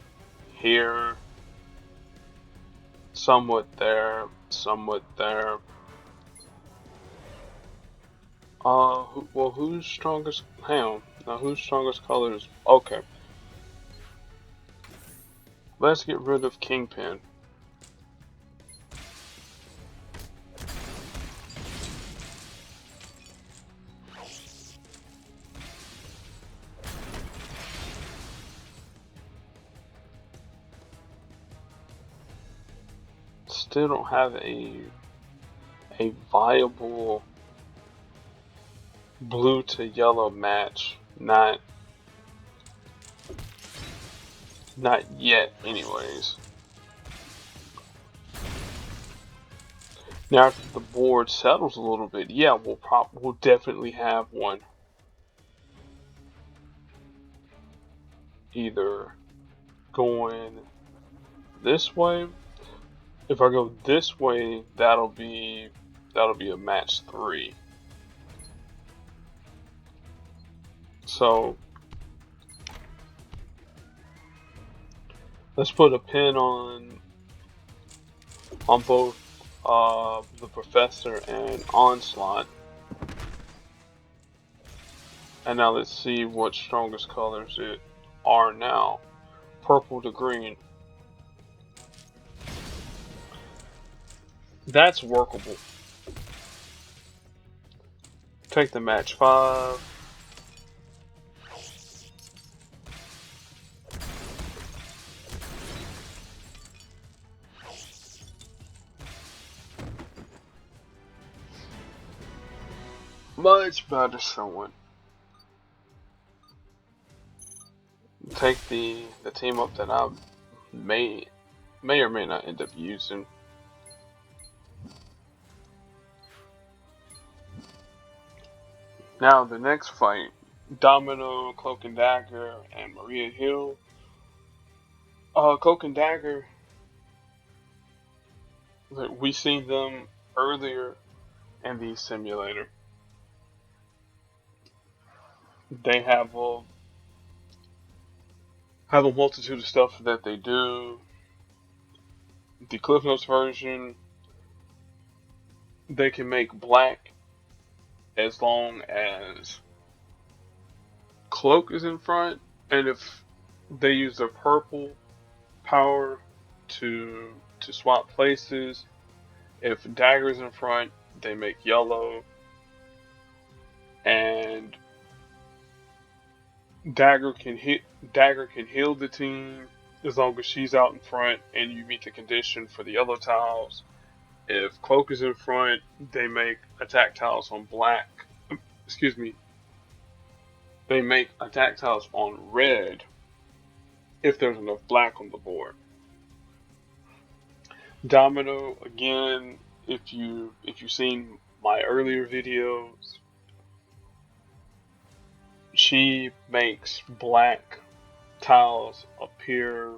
here. Somewhat there. Somewhat there. Well, who's strongest? Hang on. Now, who's strongest color is? Okay. Let's get rid of Kingpin. Still don't have a viable blue to yellow match. Not yet, anyways. Now, after the board settles a little bit, yeah, we'll definitely have one. Either going this way. If I go this way, that'll be a match 3. So let's put a pin on both the Professor and Onslaught. And now let's see what strongest colors it are now. Purple to green. That's workable. Take the match 5. Much better showing. Take the team up that I may or may not end up using. Now the next fight, Domino, Cloak and Dagger, and Maria Hill. Cloak and Dagger, we seen them earlier in the simulator. They have a multitude of stuff that they do. The Cliff Notes version, they can make black as long as Cloak is in front, and if they use their purple power to swap places, if Dagger is in front, they make yellow, and Dagger can heal the team as long as she's out in front and you meet the condition for the yellow tiles. If Cloak is in front, they make attack tiles on black. Excuse me. They make attack tiles on red if there's enough black on the board. Domino, again, if you've seen my earlier videos, she makes black tiles appear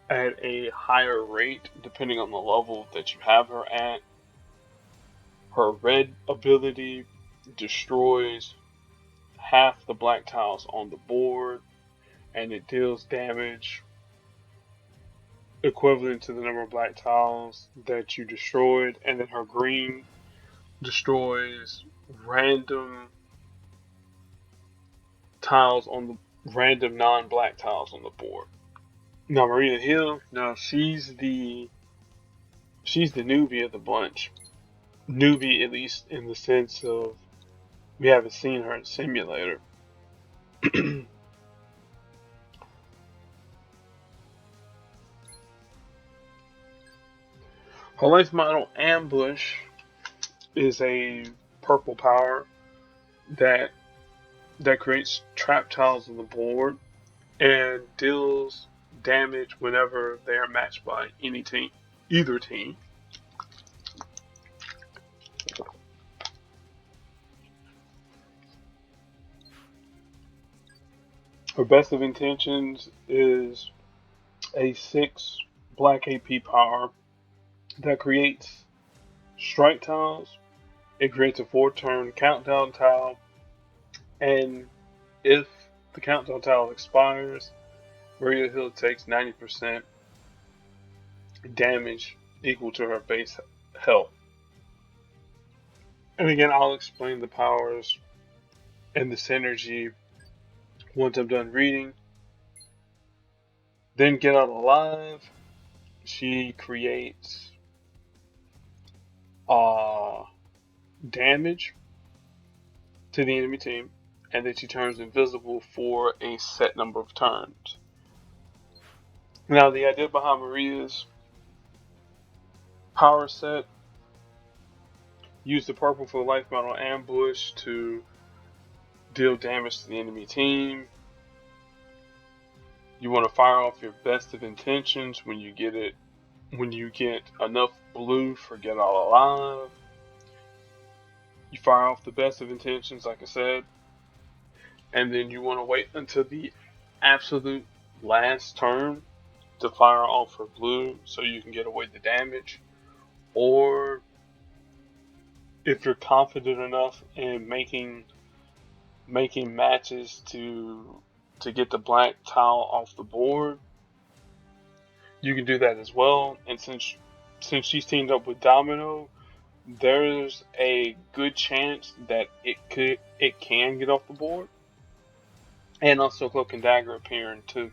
at a higher rate depending on the level that you have her at. Her red ability destroys half the black tiles on the board, and it deals damage equivalent to the number of black tiles that you destroyed. And then her green destroys random tiles on the random non-black tiles on the board. Now Maria Hill, now she's the newbie of the bunch. Newbie, at least in the sense of we haven't seen her in simulator. Her life model Ambush is a purple power that creates trap tiles on the board and deals damage whenever they are matched by either team. Her best of intentions is a 6 black AP power that creates strike tiles. It creates a 4-turn countdown tile, and if the countdown tile expires, Maria Hill takes 90% damage equal to her base health. And again, I'll explain the powers and the synergy once I'm done reading. Then Get Out Alive. She creates damage to the enemy team, and then she turns invisible for a set number of turns. Now, the idea behind Maria's power set Use the purple for the life metal ambush to deal damage to the enemy team. You want to fire off your best of intentions when you get it. When you get enough blue for Get All Alive. You fire off the best of intentions, like I said, and then you want to wait until the absolute last turn to fire off for blue so you can get away the damage. Or if you're confident enough in making matches to get the black tile off the board, you can do that as well. And since she's teamed up with Domino, there's a good chance that it can get off the board. And also Cloak and Dagger appearing too.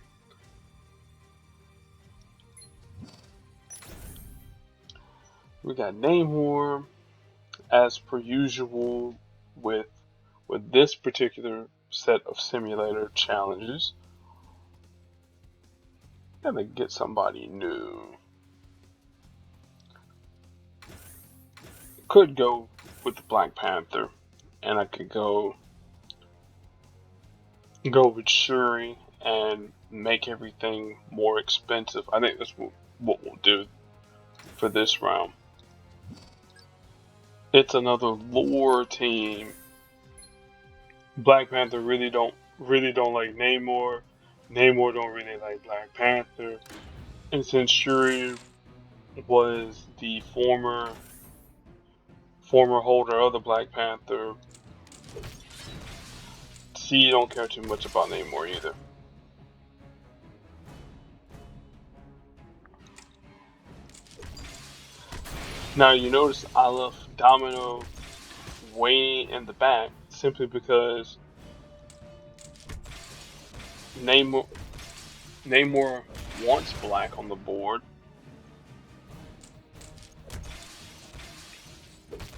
We got Namor as per usual with this particular set of simulator challenges. Gotta get somebody new. Could go with the Black Panther, and I could go with Shuri and make everything more expensive. I think that's what we'll do for this round. It's another lore team. Black Panther really don't like Namor. Namor don't really like Black Panther. And since Shuri was the former holder of the Black Panther, she don't care too much about Namor either. Now you notice I left Domino way in the back simply because Namor wants black on the board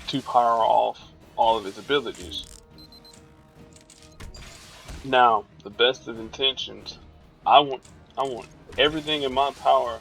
to power off all of his abilities. Now, the best of intentions, I want everything in my power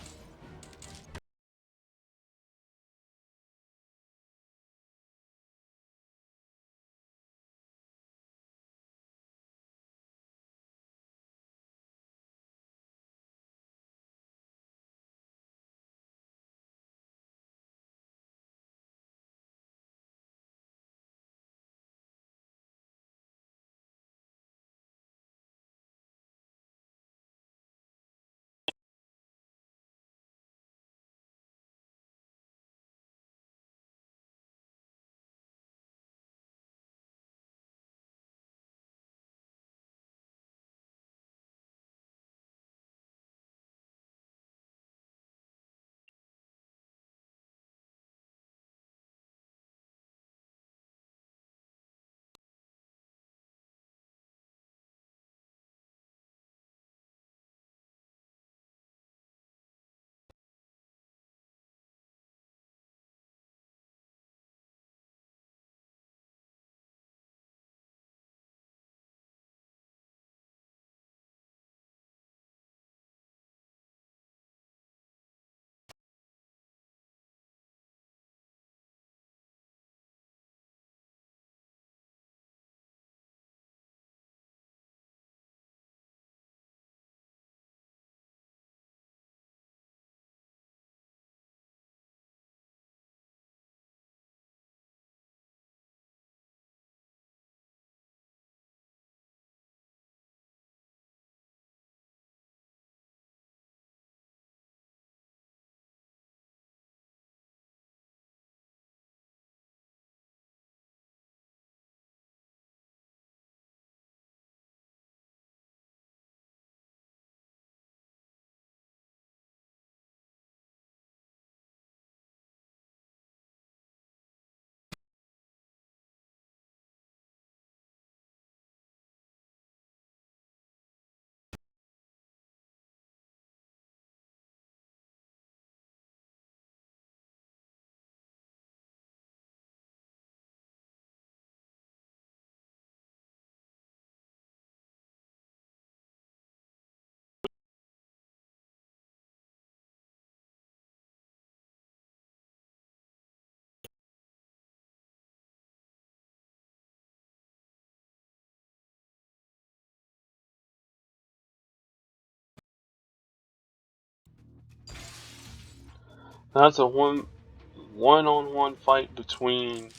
That's a one-on-one fight between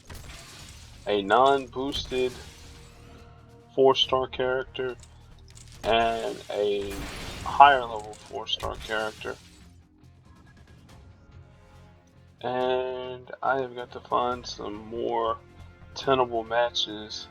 a non-boosted 4-star character and a higher level 4-star character. And I have got to find some more tenable matches.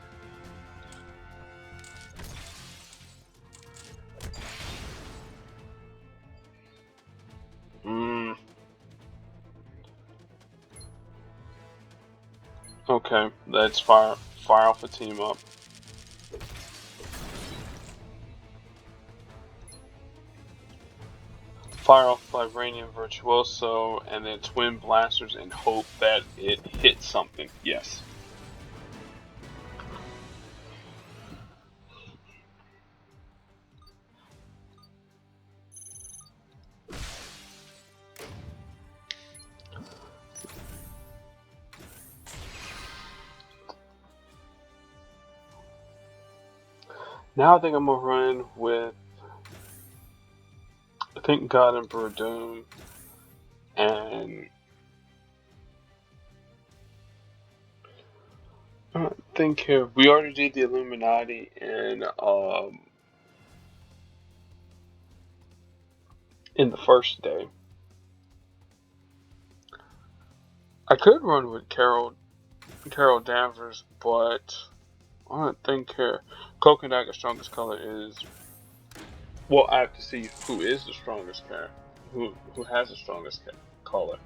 Okay, let's fire off a team up. Fire off Vibranium Virtuoso and then Twin Blasters and hope that it hits something. Yes. Now I think I'm gonna run with God Emperor Doom and I think here we already did the Illuminati and in the first day. I could run with Carol Danvers, but I don't think here. Cloak and Dagger's strongest color is. Well, I have to see who is the strongest character. Who has the strongest color.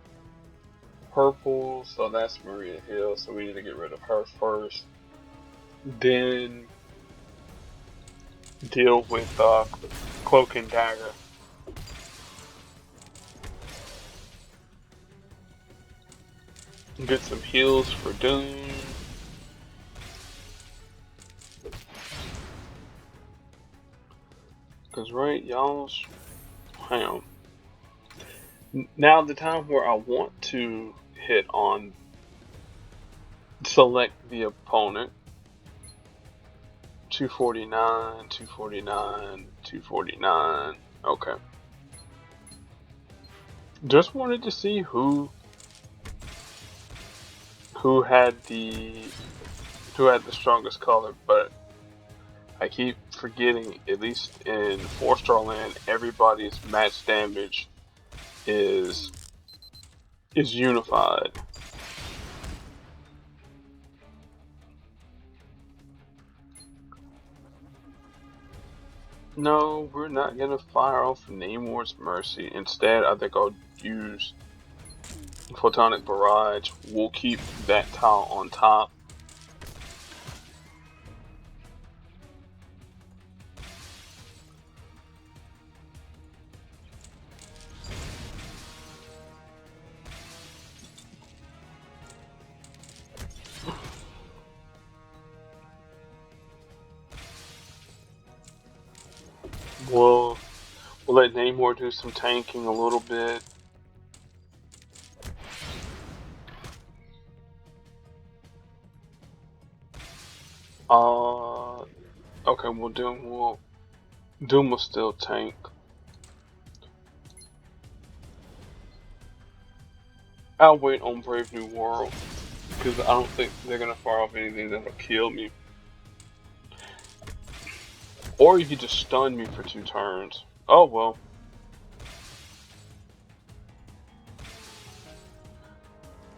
Purple, so that's Maria Hill, so we need to get rid of her first. Then deal with Cloak and Dagger. Get some heals for Doom. Cause right, y'all's hang on. Now the time where I want to hit on select the opponent. 249, 249, 249. Okay. Just wanted to see who had the strongest color, but I keep forgetting, at least in 4-star land, everybody's match damage is unified. No, we're not gonna fire off Namor's Mercy. Instead, I think I'll use Photonic Barrage. We'll keep that tile on top. We'll let Namor do some tanking a little bit. Okay, Doom will still tank. I'll wait on Brave New World because I don't think they're gonna fire off anything that'll kill me. Or you could just stun me for 2 turns. Oh well.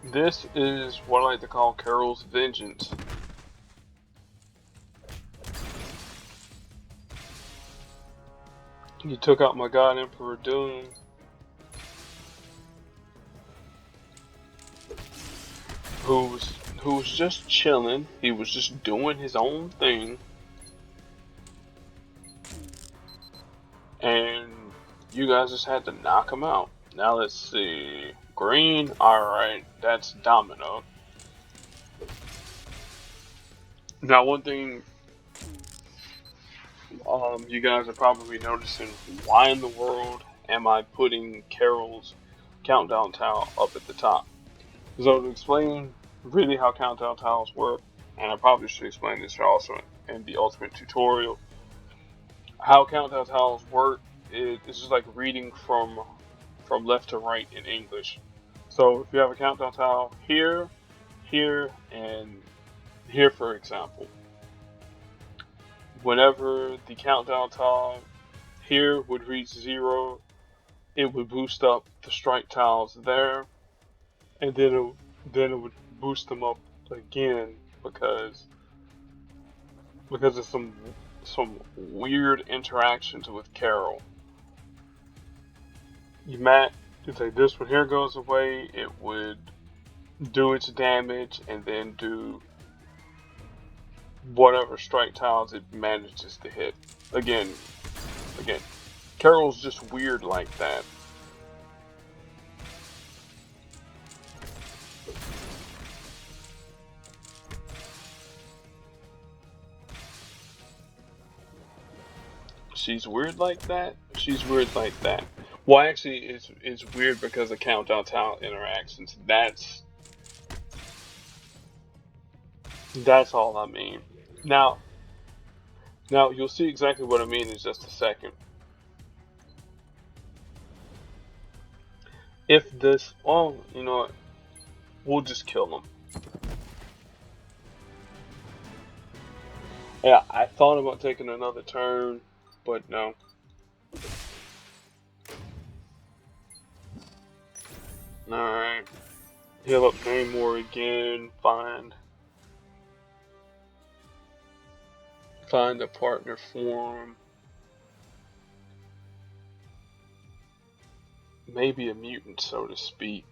This is what I like to call Carol's Vengeance. You took out my God Emperor Doom. Who was just chilling. He was just doing his own thing. And you guys just had to knock him out. Now let's see. Green, alright, that's Domino. Now one thing you guys are probably noticing, why in the world am I putting Carol's countdown tile up at the top? So to explain really how countdown tiles work, and I probably should explain this also in the ultimate tutorial, how countdown tiles work is just like reading from left to right in English. So if you have a countdown tile here, here, and here, for example, whenever the countdown tile here would reach 0, it would boost up the strike tiles there, and then it would boost them up again because of some weird interactions with Carol. If this one here goes away, it would do its damage and then do whatever strike tiles it manages to hit. Again, Carol's just weird like that. She's weird like that. She's weird like that. Well, actually, it's weird because of countdown tile interactions. That's all I mean. Now you'll see exactly what I mean in just a second. If this, oh, you know what? We'll just kill them. Yeah, I thought about taking another turn, but no. Alright. Heal up Namor again. Find a partner for him. Maybe a mutant, so to speak.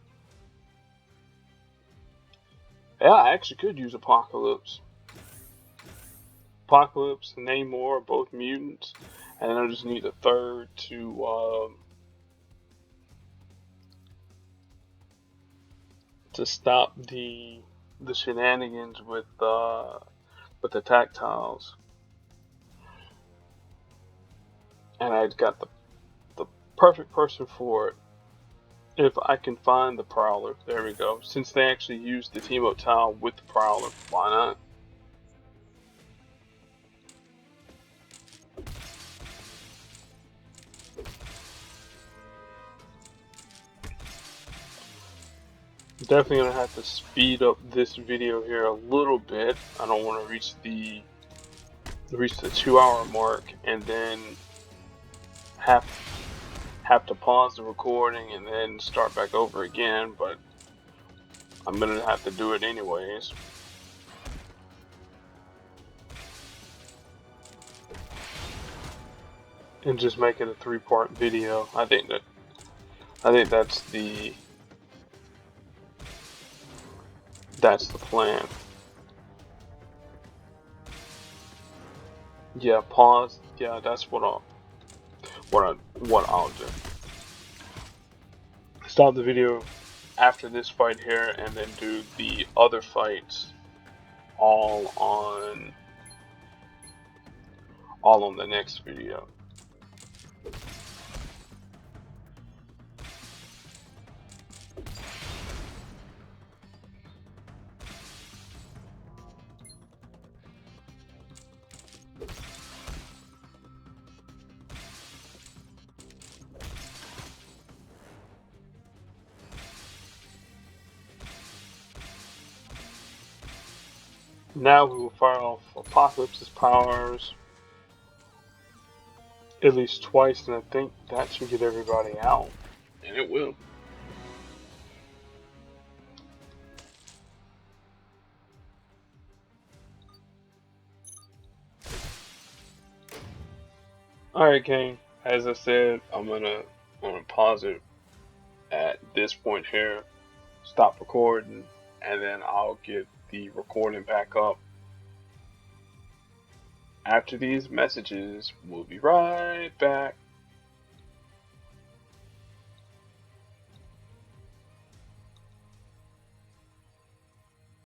Yeah, I actually could use Apocalypse. Apocalypse and Namor are both mutants, and I just need a third to stop the shenanigans with the tactiles. And I got the perfect person for it. If I can find the Prowler, there we go. Since they actually used the Teemo tile with the Prowler, why not? Definitely gonna have to speed up this video here a little bit. I don't want to reach the 2-hour mark and then have to pause the recording and then start back over again, but I'm gonna have to do it anyways. And just make it a 3-part video. I think that's the plan. Yeah, pause. Yeah, that's what I'll do. Stop the video after this fight here and then do the other fights all on the next video. Now we will fire off Apocalypse's powers at least twice, and I think that should get everybody out. And it will. Alright, gang. As I said, I'm gonna pause it at this point here, stop recording, and then I'll get the recording back up after these messages. We'll be right back.